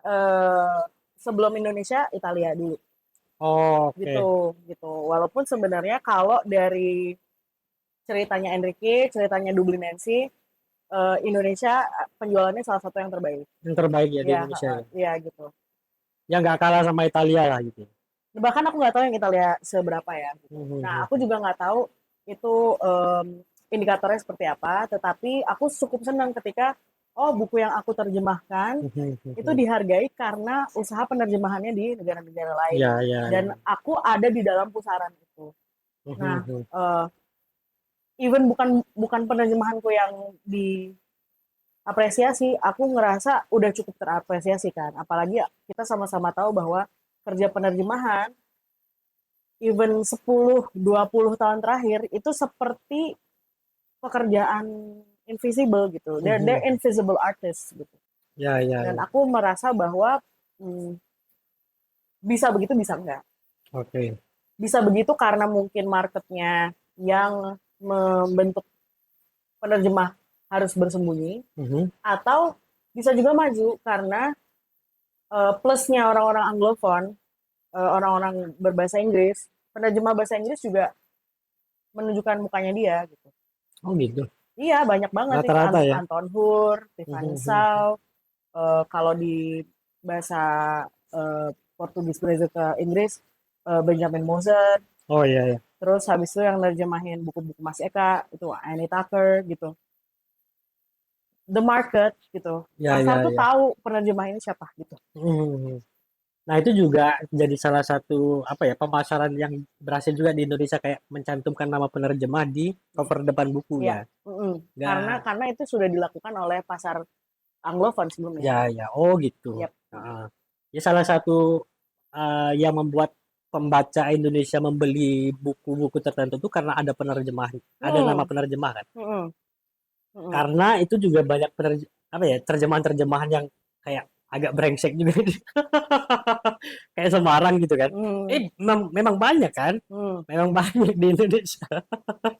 eh, sebelum Indonesia Italia dulu, Oke. gitu, gitu. Walaupun sebenarnya kalau dari ceritanya Enrique, ceritanya Dublinensi, Indonesia penjualannya salah satu yang terbaik. Yang terbaik ya di Ya, Indonesia ya. ya gitu. Ya nggak kalah sama Italia lah gitu. Bahkan aku nggak tahu yang Italia seberapa ya. Gitu. Nah, aku Mhm. juga nggak tahu itu indikatornya seperti apa. Tetapi aku cukup senang ketika buku yang aku terjemahkan Mhm. itu Mhm. dihargai karena usaha penerjemahannya di negara-negara lain. Ya, ya, Dan ya. aku ada di dalam pusaran itu. Nah, Mhm. even bukan bukan penerjemahanku yang diapresiasi, aku ngerasa udah cukup terapresiasi kan. Apalagi kita sama-sama tahu bahwa kerja penerjemahan even 10-20 tahun terakhir itu seperti pekerjaan invisible gitu. They're Mhm. invisible artists gitu. Ya, ya, Dan ya. aku merasa bahwa hmm, bisa begitu bisa enggak. Oke. Bisa begitu karena mungkin marketnya yang membentuk penerjemah harus bersembunyi, Mhm. atau bisa juga maju karena plusnya orang-orang Anglophone, orang-orang berbahasa Inggris, penerjemah bahasa Inggris juga menunjukkan mukanya dia gitu. Oh gitu. Iya, banyak banget nih. Rata-rata ya. Anton Hur, Tiffany Mhm. Shaw, kalau di bahasa Portugis Brazil ke Inggris, Benjamin Moses. Oh iya, ya. Terus habis itu yang nerjemahin buku-buku Mas Eka, itu Annie Tucker gitu. The market gitu. Ya, Pasar ya, tuh ya. tahu penerjemah ini siapa gitu. Mhm. Nah, itu juga jadi salah satu apa ya pemasaran yang berhasil juga di Indonesia kayak mencantumkan nama penerjemah di cover depan buku Iya. ya. Mm-mm. Karena Nggak, karena itu sudah dilakukan oleh pasar Anglophone sebelumnya. ya, ya. Oh gitu. Yep. Heeh. Ya salah satu yang membuat pembaca Indonesia membeli buku-buku tertentu itu karena ada penerjemahan, ada nama Hmm. penerjemah kan. Mm-mm. Mm-mm. Karena itu juga banyak apa ya terjemahan-terjemahan yang kayak agak brengsek juga. Kayak Semarang gitu kan. Hmm. Memang banyak kan? Hmm. Memang banyak di Indonesia.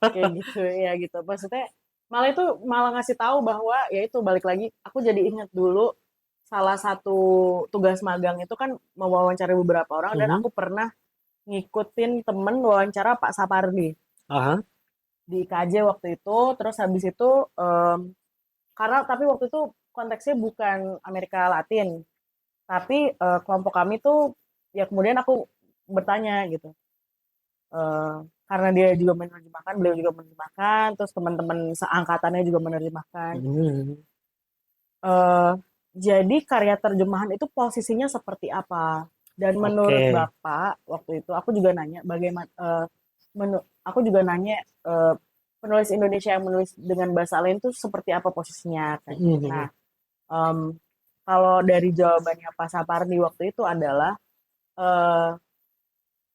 Kayak gitu ya gitu. Maksudnya malah itu malah ngasih tahu bahwa ya itu balik lagi aku jadi ingat dulu salah satu tugas magang itu kan mewawancara beberapa orang dan Mhm. aku pernah ngikutin temen wawancara Pak Sapardi Aha. di KJ waktu itu. Terus habis itu karena tapi waktu itu konteksnya bukan Amerika Latin, tapi kelompok kami tuh ya kemudian aku bertanya gitu, karena dia juga menerjemahkan, beliau juga menerjemahkan, terus teman-teman seangkatannya juga menerjemahkan. Hmm. Eh, jadi karya terjemahan itu posisinya seperti apa? Dan menurut Oke. Bapak waktu itu aku juga nanya bagaimana aku juga nanya penulis Indonesia yang menulis dengan bahasa lain itu seperti apa posisinya kayak gitu. Nah, Hmm. em, kalau dari jawabannya Pak Sapardi waktu itu adalah eh,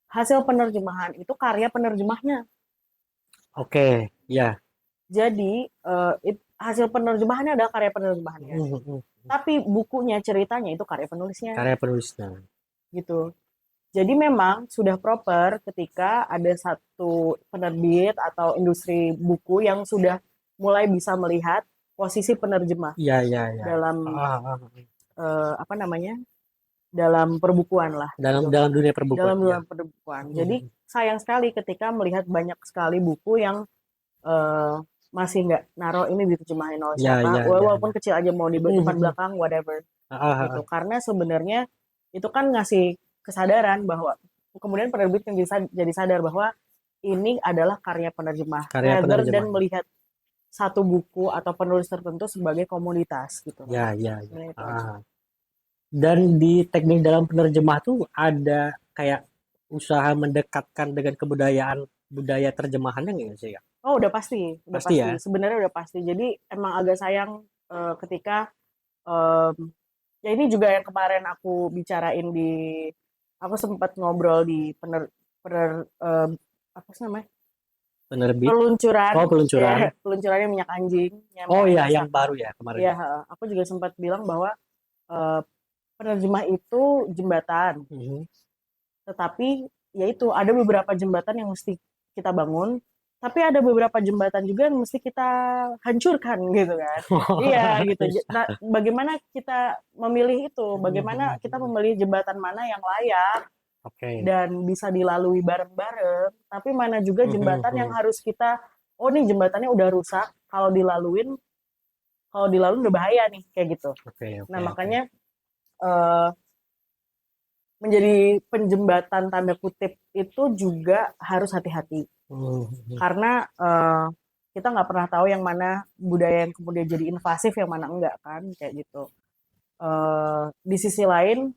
hasil penerjemahan itu karya penerjemahnya. Oke, ya. Jadi hasil penerjemahannya adalah karya penerjemahannya. Hmm. Tapi bukunya, ceritanya itu karya penulisnya Karya penulisnya. gitu. Jadi memang sudah proper ketika ada satu penerbit atau industri buku yang sudah mulai bisa melihat posisi penerjemah Iya, iya, iya. dalam Ah, ah, ah. apa namanya? Dalam perbukuan lah Dalam gitu. dalam dunia Dalam perbukuan, ya. dunia perbukuan. Jadi sayang sekali ketika melihat banyak sekali buku yang eh, masih nggak naruh ini diterjemahin oleh Ya, siapa, ya, ya, walaupun ya. kecil aja mau di depan belakang whatever Ah, ah, gitu. ah. Karena sebenarnya itu kan ngasih kesadaran bahwa kemudian penerbit yang jadi sadar bahwa ini adalah karya penerjemah Karya rather than penerjemah. melihat satu buku atau penulis tertentu sebagai komoditas gitu loh. Ya, ya, ya. Sebenarnya itu aja. Ah. Dan di teknik dalam penerjemah tuh ada kayak usaha mendekatkan dengan kebudayaan budaya terjemahannya nggak sih ya? Oh, udah Pasti pasti. ya. Sebenarnya udah pasti. Jadi emang agak sayang ketika em, ya ini juga yang kemarin aku bicarain aku sempat ngobrol di apa sih namanya? Penerbit. Peluncuran, Oh, peluncuran. ya peluncurannya minyak anjing, yang Oh ya, Mayasa yang Saka. baru ya kemarin Iya, ya. aku juga sempat bilang bahwa eh, penerjemah itu jembatan, Mhm. tetapi yaitu ada beberapa jembatan yang mesti kita bangun, tapi ada beberapa jembatan juga yang mesti kita hancurkan gitu kan. Iya gitu. Nah, bagaimana kita memilih itu? Bagaimana kita memilih jembatan mana yang layak Oke. dan bisa dilalui bareng-bareng, tapi mana juga jembatan yang harus kita, oh nih jembatannya udah rusak, kalau dilalui udah bahaya nih kayak gitu. Oke, Nah oke, oke. makanya eh, menjadi penjembatan tanda kutip itu juga harus hati-hati Mhm. karena kita nggak pernah tahu yang mana budaya yang kemudian jadi invasif yang mana enggak kan kayak gitu. Di sisi lain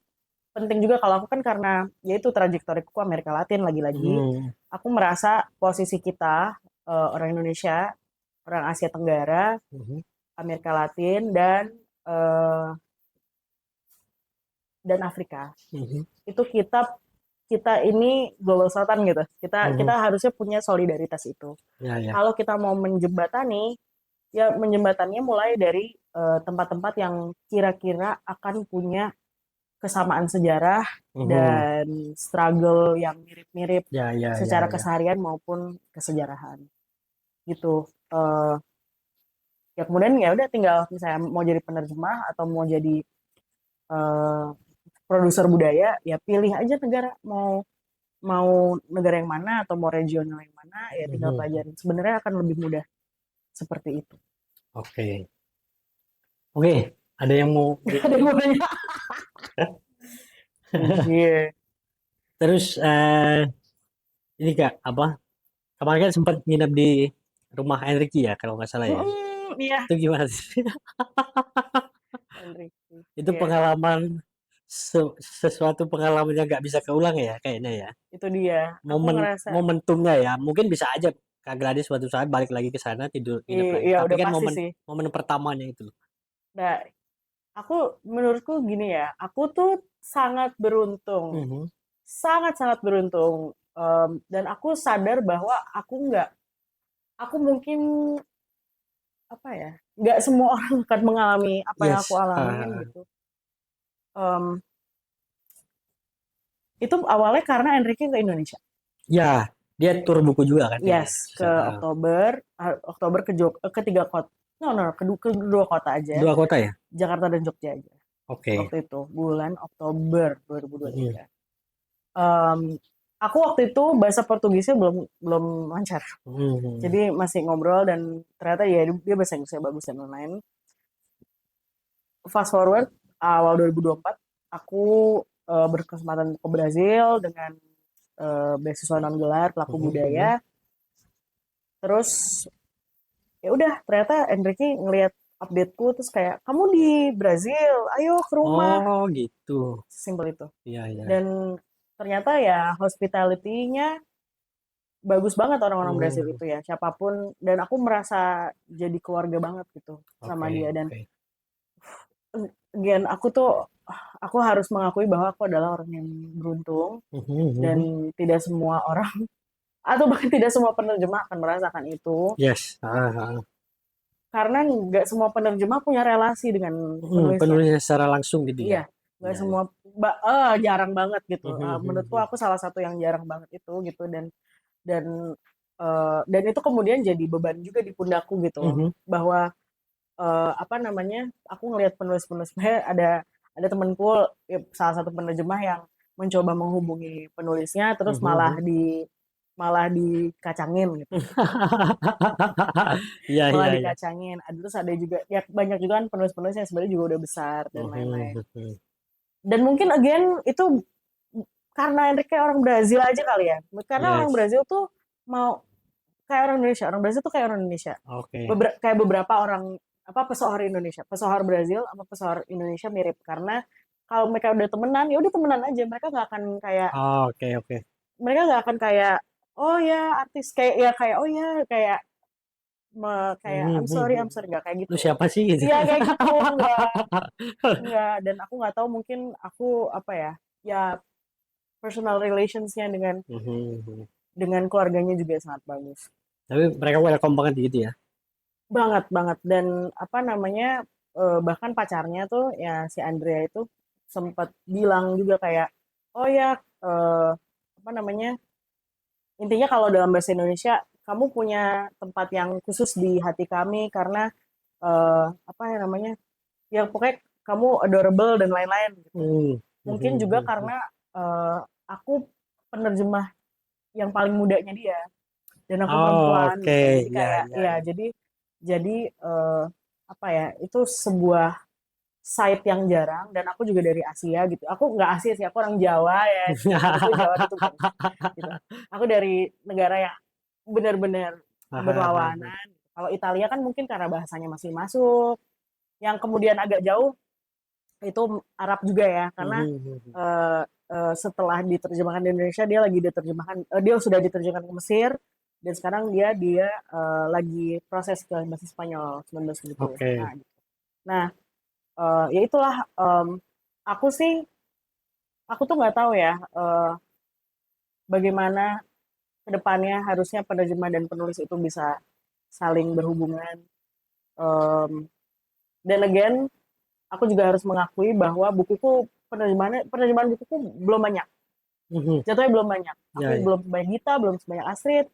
penting juga kalau aku kan karena yaitu trajektoriku Amerika Latin lagi-lagi, Mhm. aku merasa posisi kita orang Indonesia, orang Asia Tenggara, Mhm. Amerika Latin eh, dan Afrika Mhm. itu kita kita ini global Southern gitu. Kita kita Mhm. harusnya punya solidaritas itu. Ya, ya. Kalau kita mau menjembatani, ya menjembatannya mulai dari tempat-tempat yang kira-kira akan punya kesamaan sejarah Mhm. dan struggle yang mirip-mirip Ya, ya, ya, secara ya. keseharian maupun kesejarahan gitu. Ya kemudian ya udah tinggal misalnya mau jadi penerjemah atau mau jadi eh, produser budaya, ya pilih aja negara mau mau negara yang mana atau mau regional yang mana, ya tinggal Mhm. pelajarin. Sebenarnya akan lebih mudah seperti itu. Oke. Oke, ada yang mau Ada yang mau nanya? Iya. terus ini Kak, apa? Kemarin kan sempat nginep di rumah Enrique ya kalau nggak salah ya. Iya. Itu gimana sih? Enrique. Itu Iya, pengalaman sesuatu pengalaman yang nggak bisa keulang ya kayaknya ya. itu dia. Aku Momen ngerasa, momentumnya ya. Mungkin bisa aja Kak Gladys suatu saat balik lagi ke sana tidur nginep lagi. iya Tapi udah kan pasti momen sih. momen pertamanya itu loh. Nah, menurutku gini ya, aku tuh sangat beruntung, Mhm. sangat-sangat beruntung. Dan aku sadar bahwa aku mungkin apa ya, nggak semua orang akan mengalami apa yang aku Yes. alamin gitu. Em, itu awalnya karena Enrique ke Indonesia. Ya, dia tur buku juga kan ke Yes, Indonesia. ke Oktober ke tiga kota, kedua kota aja, Dua kota ya? Jakarta dan Jogja aja. Oke. Waktu itu bulan Oktober Mhm. 2023. Em, aku waktu itu bahasa Portugisnya belum belum lancar, Mhm. jadi masih ngobrol dan ternyata ya dia bahasa Inggrisnya bagus dan lain-lain. Fast forward awal 2024, aku berkesempatan ke Brazil dengan beasiswa non gelar pelaku Mhm, budaya. Terus ya udah ternyata Enrique ngelihat updateku terus kayak kamu di Brazil, ayo ke rumah, oh gitu. simpel itu. Iya, iya. Dan ternyata ya hospitality-nya bagus banget orang-orang Brazil Mhm, itu ya, siapapun, dan aku merasa jadi keluarga banget gitu sama oke, dia. Dan oke. again aku harus mengakui bahwa aku adalah orang yang beruntung, Mhm, mhm. dan tidak semua orang atau bahkan tidak semua penerjemah akan merasakan itu, Yes. karena nggak semua penerjemah punya relasi dengan penulisnya. Penulisnya secara langsung gitu ya. Iya, nggak Iya, iya. semua, jarang banget gitu. Mhm, mhm, Menurutku mhm. aku salah satu yang jarang banget itu gitu. Dan dan itu kemudian jadi beban juga di pundakku gitu loh, Mhm. bahwa apa namanya, aku ngelihat penulis-penulis, ada temanku, ya, salah satu penerjemah yang mencoba menghubungi penulisnya terus Mhm, malah mhm. dikacangin gitu, Iya, malah iya, iya. dikacangin. Terus ada juga ya banyak juga kan penulis-penulis yang sebenarnya juga udah besar dan Mhm, lain-lain. mhm. Dan mungkin again itu karena Enrique orang Brazil aja kali ya. Karena orang Yes. Brazil tuh mau kayak orang Indonesia. Orang Brazil tuh kayak orang Indonesia. Oke. Kayak beberapa orang apa pesohor Indonesia. Pesohor Brazil sama pesohor Indonesia mirip, karena kalau mereka udah temenan ya udah temenan aja. Oh, oke, oke. Mereka nggak akan kayak oh ya artis kayak ya kayak oh ya kayak kayak Mhm, mhm. I'm sorry nggak kayak Lu gitu. siapa sih gitu? Iya kayak gitu nggak. Dan aku nggak tahu, mungkin aku apa ya, ya personal relationsnya Mhm, mhm. dengan keluarganya juga sangat bagus. Tapi mereka welcome banget gitu ya. Banget banget. Dan apa namanya, bahkan pacarnya tuh ya si Andrea itu sempat bilang juga kayak, "Oh ya, apa namanya, intinya kalau dalam bahasa Indonesia, kamu punya tempat yang khusus di hati kami karena apa ya namanya, ya pokoknya kamu adorable dan lain-lain," gitu. Mhm, Mungkin mhm, juga mhm. karena aku penerjemah yang paling mudanya dia. Dan aku Oh, perempuan oke. gitu. Jadi Ya, kayak ya, ya ya. jadi apa ya, itu sebuah site yang jarang, dan aku juga dari Asia gitu. Aku nggak Asia sih, aku orang Jawa ya. Menurutku Jawa itu banyak gitu. Aku dari negara yang benar-benar berlawanan. Kalau Italia kan mungkin karena bahasanya masih masuk. Yang kemudian agak jauh itu Arab juga ya, karena Mhm, mhm. eh, setelah diterjemahkan di Indonesia dia sudah diterjemahkan ke Mesir, dan sekarang dia lagi proses ke bahasa Spanyol 1970. Oke. Nah, ya itulah, aku sih aku tuh nggak tahu ya, bagaimana kedepannya harusnya penerjemah dan penulis itu bisa saling berhubungan. Um, dan again, aku juga harus mengakui bahwa penerjemahan bukuku belum banyak. Mhm. Jatuhnya belum banyak. Aku Ya, ya. belum sebanyak Gita, belum sebanyak Astrid,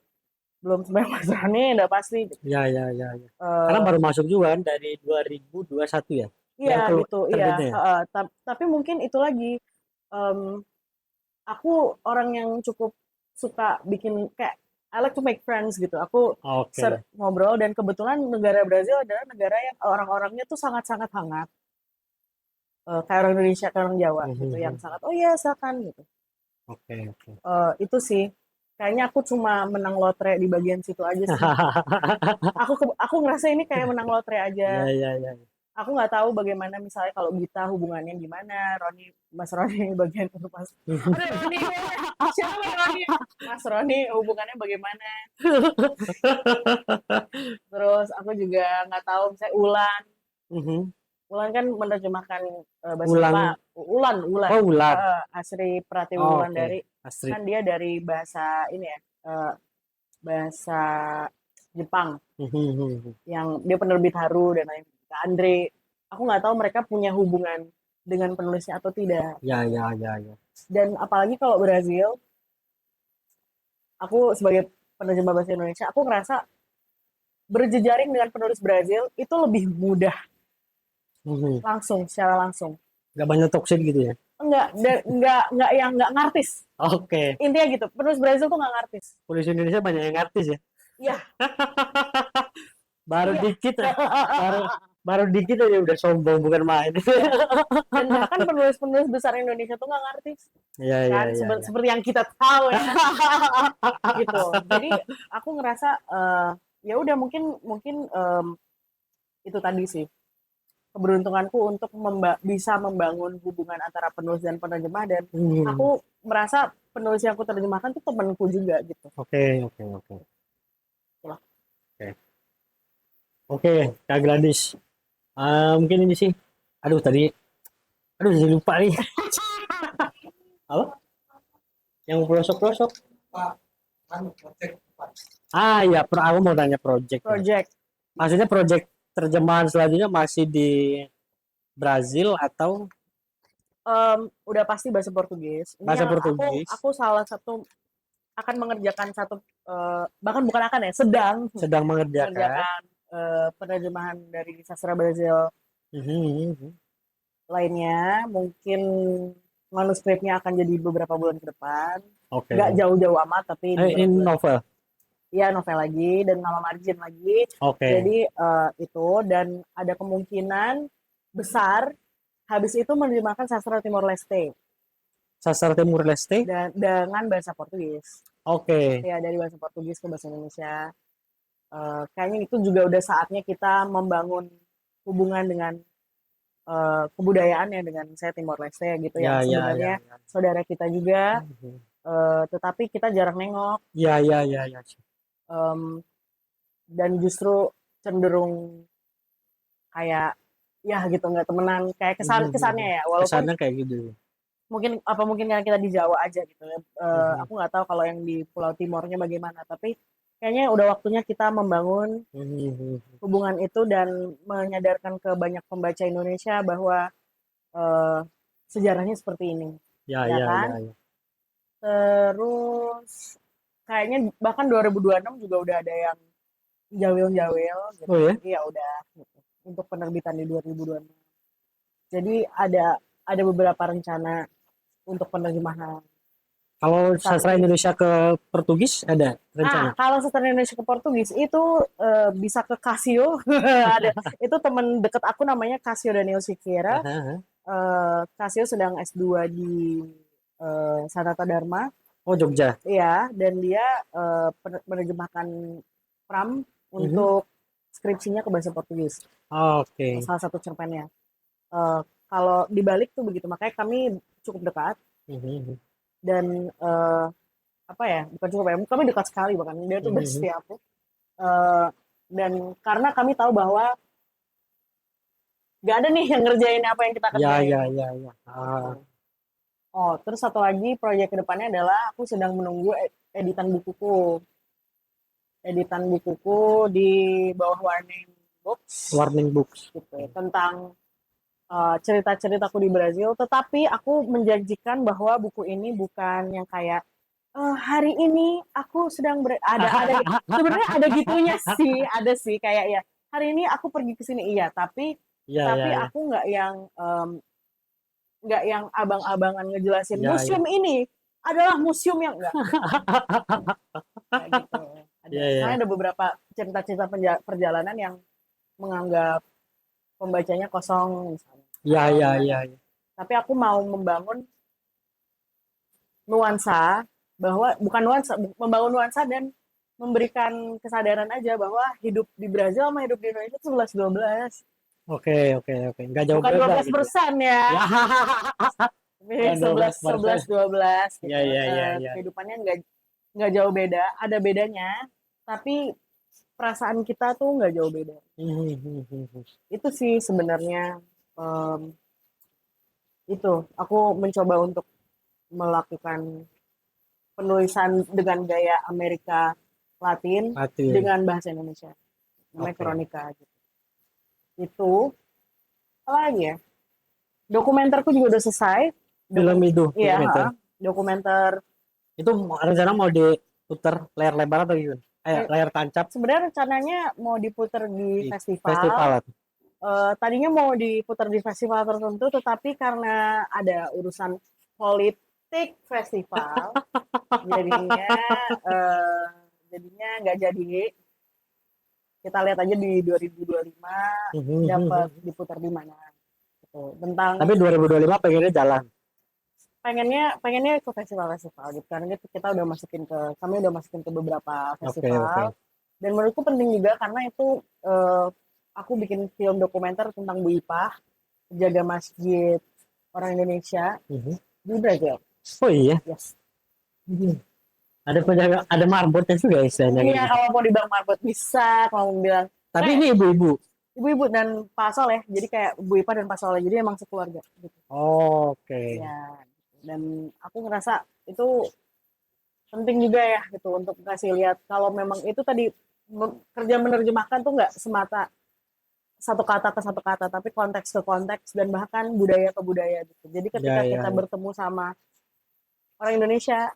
belum sebanyak Mas Rani, udah pasti. Ya, ya, ya, ya. Karena Eh baru masuk juga kan dari 2021 ya. iya Yang keluar gitu, iya. terbitnya ya. Tapi mungkin itu lagi, em, aku orang yang cukup suka bikin kayak I like to make friends gitu. Aku Oke. ngobrol, dan kebetulan negara Brazil adalah negara yang orang-orangnya tuh sangat-sangat hangat. Kayak orang Indonesia, kayak orang Jawa Mhm, gitu, yang mhm. sangat oh iya silakan gitu. Oke, oke. Itu sih kayaknya aku cuma menang lotre di bagian situ aja sih. Aku ngerasa ini kayak menang lotre aja. Ya, ya, ya. Aku nggak tahu bagaimana misalnya kalau Gita hubungannya gimana, Mas Roni bagian itu Mas. Ada Roni, siapa Roni? Mas Roni hubungannya bagaimana? Terus aku juga nggak tahu misalnya Ulan. Mhm. Ulan kan menerjemahkan bahasa Ulang. Jepang. Ulan. Oh, ular. Asri Pratiwi Oh, oke. Wulandari. Astrid. Kan dia dari bahasa ini ya, bahasa Jepang, Mhm, mhm, mhm. yang dia penerbit Haru dan lain. Andre, aku nggak tahu mereka punya hubungan dengan penulisnya atau tidak. Ya, ya, ya, ya. Dan apalagi kalau Brazil, aku sebagai penerjemah bahasa Indonesia, aku ngerasa berjejaring dengan penulis Brazil itu lebih mudah, Mhm. secara langsung. Gak banyak toksik gitu ya. Enggak yang nggak ngartis. Oke. Intinya gitu, penulis Brazil tuh nggak ngartis. Polisi Indonesia banyak yang artis ya. Iya, Baru iya. dikit lah. Baru baru dikit aja udah sombong bukan main. Iya. Dan bahkan kan penulis-penulis besar Indonesia tuh nggak ngerti Iya, iya, kan, iya, iya. seperti yang kita tahu ya gitu. Jadi aku ngerasa ya udah mungkin mungkin itu tadi sih keberuntunganku untuk bisa membangun hubungan antara penulis dan penerjemah, dan Hmm. aku merasa penulis yang aku terjemahkan tuh temanku juga gitu. Oke, oke, oke. Oke, oke, Kak Gladys. Mungkin ini sih. Aduh, jadi lupa nih. Apa? Yang pelosok-pelosok. Iya, aku mau tanya project nih. Project Maksudnya project terjemahan selanjutnya masih di Brazil atau udah pasti bahasa Portugis. Ini bahasa yang Portugis? aku salah satu akan mengerjakan satu bahkan bukan akan ya, sedang Sedang mengerjakan. mengerjakan penerjemahan dari sastra Brazil Mhm. lainnya. Mungkin manuskripnya akan jadi beberapa bulan ke depan. Nggak Oke. jauh-jauh amat, tapi Ini beberapa bulan. novel. Iya, novel lagi dan nama margin lagi. Oke. Jadi itu, dan ada kemungkinan besar habis itu menerjemahkan sastra Timor Leste Sastra Timur Leste. dan dengan bahasa Portugis. Oke. Ya, dari bahasa Portugis ke bahasa Indonesia. Kayaknya itu juga udah saatnya kita membangun hubungan dengan kebudayaan ya, dengan saya Timor Leste gitu, yang Ya, ya, ya, sebenarnya ya. saudara kita juga, Mhm. tetapi kita jarang nengok, Ya, ya, ya, ya. em, dan justru cenderung kayak ya gitu, nggak temenan, kayak kesannya Mhm. ya, walaupun Kesannya kayak gitu. mungkin karena kita di Jawa aja gitu ya. Mhm. Aku nggak tahu kalau yang di Pulau Timornya bagaimana, tapi kayaknya udah waktunya kita membangun Mhm. hubungan itu dan menyadarkan ke banyak pembaca Indonesia bahwa eh, sejarahnya seperti ini, Ya, ya ya, kan? ya, ya. Terus kayaknya bahkan 2026 juga udah ada yang jawil-jawil gitu. Oh ya? Jadi ya udah gitu. Untuk penerbitan di 2026. Jadi ada beberapa rencana untuk penerjemahan. Kalau sastra Tapi Indonesia ke Portugis ada rencana? kalau setelah Indonesia ke Portugis itu bisa ke Casio. Ada itu teman deket aku namanya Casio Daniel Siqueira. Aha. Casio sedang S2 di Sanata Dharma. Oh, Jogja. Iya, dan dia menerjemahkan Pram Mhm. untuk skripsinya ke bahasa Portugis. Oke. Salah satu cerpennya. Eh, Kalau dibalik tuh begitu, makanya kami cukup dekat, Mhm. dan apa ya? Bukan cukup ya, kami dekat sekali, bahkan dia tuh Mhm. bestie aku. Eh, dan karena kami tahu bahwa gak ada nih yang ngerjain apa yang kita Ya, kerjain. ya, ya, ya. Gitu. Oh, terus satu lagi proyek kedepannya adalah aku sedang menunggu editan bukuku. Editan bukuku di bawah Warning Books Warning Books. gitu, tentang cerita-ceritaku di Brazil, tetapi aku menjanjikan bahwa buku ini bukan yang kayak hari ini aku sedang ada sebenarnya ada gitunya sih, ada sih kayak ya hari ini aku pergi ke sini, iya, tapi Ya, ya, ya. aku nggak yang abang-abangan ngejelasin Ya, ya. museum ini adalah museum yang enggak kayak gitu. Ada Ya, soalnya ya. ada beberapa cerita-cerita perjalanan yang menganggap pembacanya kosong misalnya, Ya, atau ya, menganggap, ya, ya. tapi aku mau membangun nuansa, bahwa bukan nuansa, membangun nuansa dan memberikan kesadaran aja bahwa hidup di Brazil sama hidup di Indonesia itu 11-12, Oke, oke, oke. Nggak jauh bukan dua beda belas gitu ya. persen ya, Ya, tapi bukan 11 12%. 11 12 Ya, gitu. ya, ya, ya. Kehidupannya nggak jauh beda, ada bedanya, tapi perasaan kita tuh nggak jauh beda. Mhm. Itu sih sebenarnya, em, itu aku mencoba untuk melakukan penulisan dengan gaya Amerika Latin Latin. dengan bahasa Indonesia, namanya Oke. kronika gitu. Itu apa lagi ya, dokumenterku juga udah selesai. Film itu, Iya, dokumenter. dokumenter. Itu rencana mau diputar layar lebar atau gimana? Eh, Layar tancap Sebenarnya rencananya mau diputar di di festival. festival. Tadinya mau diputar di festival tertentu, tetapi karena ada urusan politik festival, jadinya eh, jadinya nggak jadi. Kita lihat aja di 2025 dapat diputar di mana. gitu. Tentang Tapi 2025 pengennya jalan. pengennya ke festival-festival gitu kan. Kita udah kami udah masukin ke beberapa Oke, oke. festival. Dan menurutku penting juga karena itu aku bikin film dokumenter tentang Bu Ipah, jaga masjid orang Indonesia Mhm. di Brazil. Oh iya, Yes. ada marbotnya juga istilahnya Iya, gitu. kalau mau dibilang marbot bisa, kalau mau bilang Tapi ini ibu-ibu. ibu-ibu dan Pak Soleh, jadi kayak Bu Ipah dan Pak Soleh, jadi emang sekeluarga gitu. Oke. Ya, dan aku ngerasa itu penting juga ya gitu untuk kasih lihat kalau memang itu tadi kerja menerjemahkan tuh nggak semata satu kata ke satu kata, tapi konteks ke konteks dan bahkan budaya ke budaya gitu. Jadi ketika Ya, ya, kita ya. bertemu sama orang Indonesia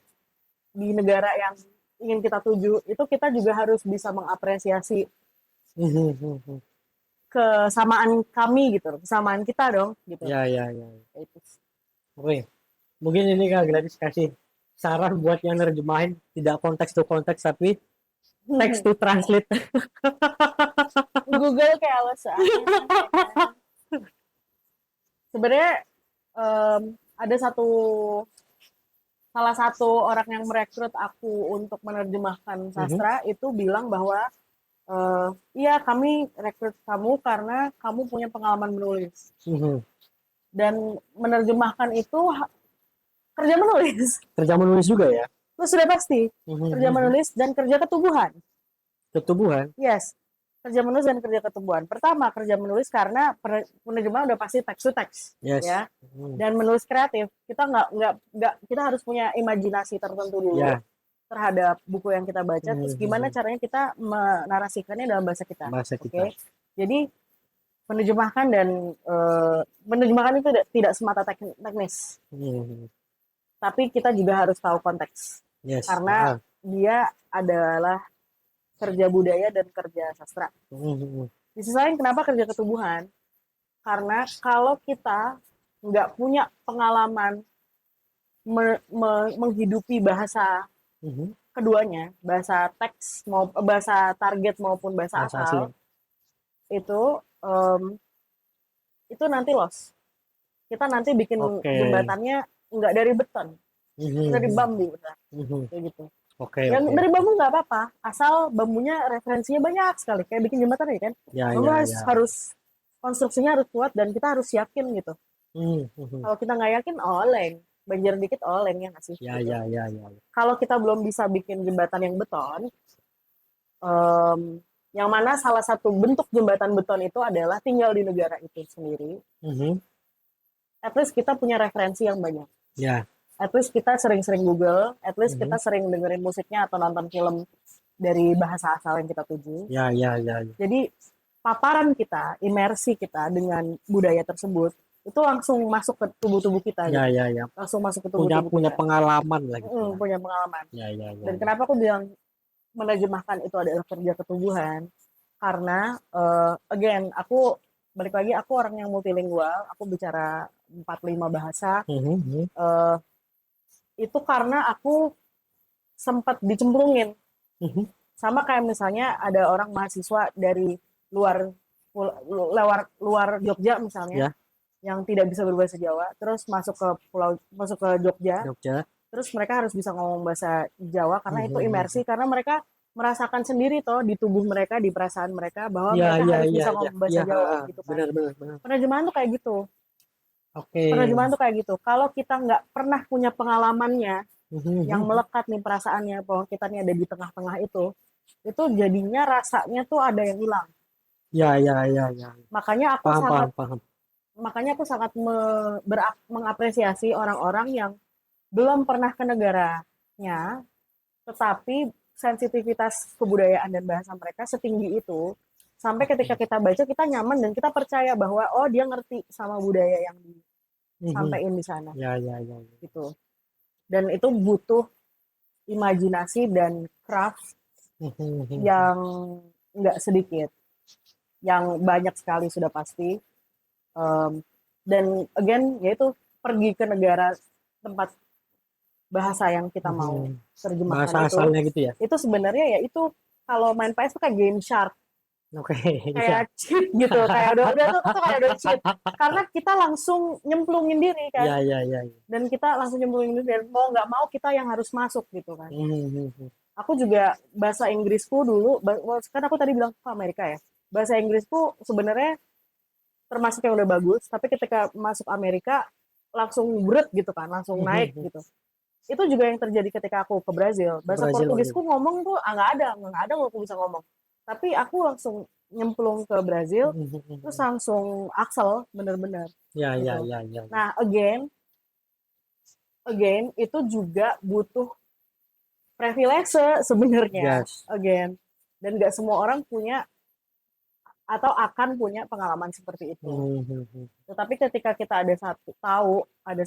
di negara yang ingin kita tuju, itu kita juga harus bisa mengapresiasi Mhm, mhm. kesamaan kami gitu, kesamaan kita dong gitu. Ya, ya, ya. Itu. Oke. Mungkin ini Kak Gladys kasih saran buat yang nerjemahin tidak konteks to konteks tapi text to translate. Google kayak alasan. Sebenarnya ada salah satu orang yang merekrut aku untuk menerjemahkan Mhm, sastra itu bilang bahwa iya kami rekrut kamu karena kamu punya pengalaman menulis mhm. dan menerjemahkan itu kerja menulis. Kerja menulis juga ya. Itu sudah pasti Mhm, kerja mhm. menulis dan kerja ketubuhan. Ketubuhan. Yes, kerja menulis dan kerja ketubuhan. Pertama kerja menulis karena penerjemahan udah pasti text to text Yes. ya. Mhm. Dan menulis kreatif kita nggak kita harus punya imajinasi tertentu dulu Ya. terhadap buku yang kita baca, terus Mhm, gimana mhm. caranya kita menarasikannya dalam bahasa kita. Bahasa Oke, kita. jadi menerjemahkan dan menerjemahkan itu tidak semata teknis, Mhm. tapi kita juga harus tahu konteks Yes. karena dia adalah kerja budaya dan kerja sastra. Mhm. Di sisi lain kenapa kerja ketubuhan? Karena kalau kita nggak punya pengalaman menghidupi bahasa Mhm. keduanya, bahasa teks mau bahasa target maupun bahasa Bahasa asli. asal, itu itu nanti loss. Kita nanti bikin Oke. jembatannya nggak dari beton, itu dari Mhm. bambu, udah Mhm. kayak gitu. Oke, Yang oke, dari oke. bambu nggak apa-apa, asal bambunya referensinya banyak sekali, kayak bikin jembatan ya kan. Ya, Bambu ya, harus, ya. harus konstruksinya harus kuat dan kita harus yakin gitu. Mhm, mhm. Kalau kita nggak yakin, oleng. Banjir dikit oleng ya nggak sih? Ya, Gitu. ya, ya, ya. Kalau kita belum bisa bikin jembatan yang beton, um, yang mana salah satu bentuk jembatan beton itu adalah tinggal di negara itu sendiri, Mhm. at least kita punya referensi yang banyak. Ya. At least kita sering-sering Google, at least Mhm. kita sering dengerin musiknya atau nonton film dari bahasa asal yang kita tuju. Ya, ya, ya, ya. Jadi paparan kita, imersi kita dengan budaya tersebut, itu langsung masuk ke tubuh-tubuh kita Ya, gitu. ya, ya. Langsung masuk ke Punya tubuh-tubuh punya kita. pengalaman lah gitu ya. Punya pengalaman. Ya, ya, ya, Dan ya. kenapa aku bilang menerjemahkan itu adalah kerja ketubuhan? Karena again, aku balik lagi aku orang yang multilingual, aku bicara 4-5 bahasa. Mhm, mhm. Itu karena aku sempat dicemplungin. Mhm. Sama kayak misalnya ada orang mahasiswa dari luar luar Jogja misalnya Ya, yang tidak bisa berbahasa Jawa, terus masuk ke Jogja, Jogja. terus mereka harus bisa ngomong bahasa Jawa karena itu Mhm, imersi, mhm. karena mereka merasakan sendiri toh di tubuh mereka, di perasaan mereka bahwa Ya, mereka ya, harus ya, bisa ya, ngomong bahasa ya, Jawa gitu kan. benar, benar, benar. Penerjemahan tuh kayak gitu. Oke. Penerjemahan tuh kayak gitu. Kalau kita nggak pernah punya pengalamannya Mhm, yang mhm. melekat nih perasaannya bahwa kita nih ada di tengah-tengah itu jadinya rasanya tuh ada yang hilang. Ya, ya, ya, ya. Makanya aku Paham, sangat paham, paham. makanya aku sangat mengapresiasi orang-orang yang belum pernah ke negaranya, tetapi sensitivitas kebudayaan dan bahasa mereka setinggi itu, sampai ketika Oke. kita baca kita nyaman dan kita percaya bahwa oh dia ngerti sama budaya yang Mhm. disampaikan di sana Ya, ya, ya, ya. gitu. Dan itu butuh imajinasi dan craft Mhm, mhm. yang nggak sedikit, yang banyak sekali sudah pasti. Um, dan again yaitu pergi ke negara tempat bahasa yang kita mau Mhm. terjemahkan Bahasa asalnya gitu ya. itu sebenarnya ya itu kalau main PS itu kayak game shark. Oke, iya. kayak cheat gitu, kayak udah tuh kayak udah cheat karena kita langsung nyemplungin diri kan, Iya, iya, iya. dan kita langsung nyemplungin diri dan mau nggak mau kita yang harus masuk gitu kan. Mhm. Aku juga bahasa Inggrisku dulu, kan aku tadi bilang ke Amerika ya, bahasa Inggrisku sebenarnya termasuk yang udah bagus, tapi ketika masuk Amerika langsung berat gitu kan, langsung naik Mhm. gitu. Itu juga yang terjadi ketika aku ke Brazil. Bahasa Brazil waktu Portugisku itu. ngomong tuh nggak ada aku bisa ngomong. Tapi aku langsung nyemplung ke Brazil, terus Mhm. langsung aksel bener-bener Ya, ya, gitu. ya, ya, ya. Nah, again itu juga butuh privilege sebenarnya, Yes. again. Dan nggak semua orang punya atau akan punya pengalaman seperti itu. Mhm. Tetapi ketika kita ada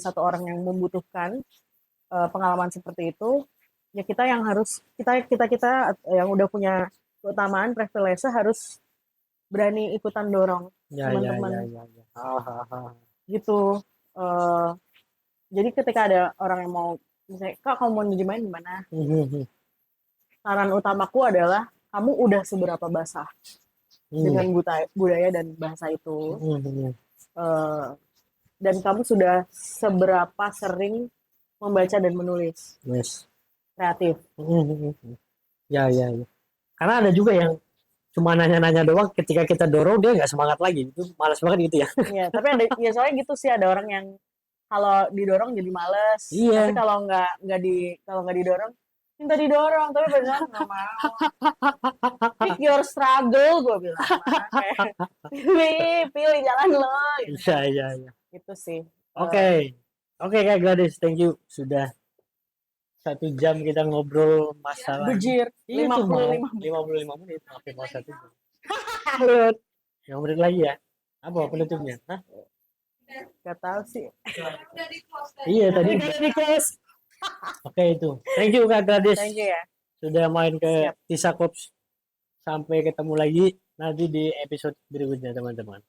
satu orang yang membutuhkan pengalaman seperti itu, ya kita yang harus kita yang udah punya keutamaan privilege harus berani ikutan dorong Ya, ya, ya, teman-teman ya, ya. Ah, ah, ah. gitu. Eh, jadi ketika ada orang yang mau misalnya, Kak kamu mau nerjemahin gimana? Mhm. Saran utamaku adalah kamu udah seberapa basah Mhm. dengan budaya dan bahasa itu, Mhm. eh, dan kamu sudah seberapa sering membaca dan menulis Yes. kreatif. Mhm. Ya, ya, ya. Karena ada juga yang cuma nanya-nanya doang, ketika kita dorong dia nggak semangat lagi. Itu malas banget gitu ya. Ya, tapi ada ya soalnya gitu sih, ada orang yang kalau didorong jadi males, tapi Iya. kalau nggak didorong minta didorong, tapi beneran nggak mau. Pick your struggle, gue bilang mah kayak pilih jalan lo gitu Iya, kan. iya, iya. Itu sih. Oke. Oke, Kak Gladys, thank you. Sudah 1 jam kita ngobrol masalah ini. Bujir Iya tuh mau 55 menit. 55 menit. Oke, mau 1 jam. Lut. 5 menit lagi ya. Apa penutupnya? Hah? Gak tahu sih. Iya tadi. Udah di close. Oke itu. Thank you Kak Gladys. Thank you ya. Sudah main ke Siap. Tisa Kops. Sampai ketemu lagi nanti di episode berikutnya teman-teman.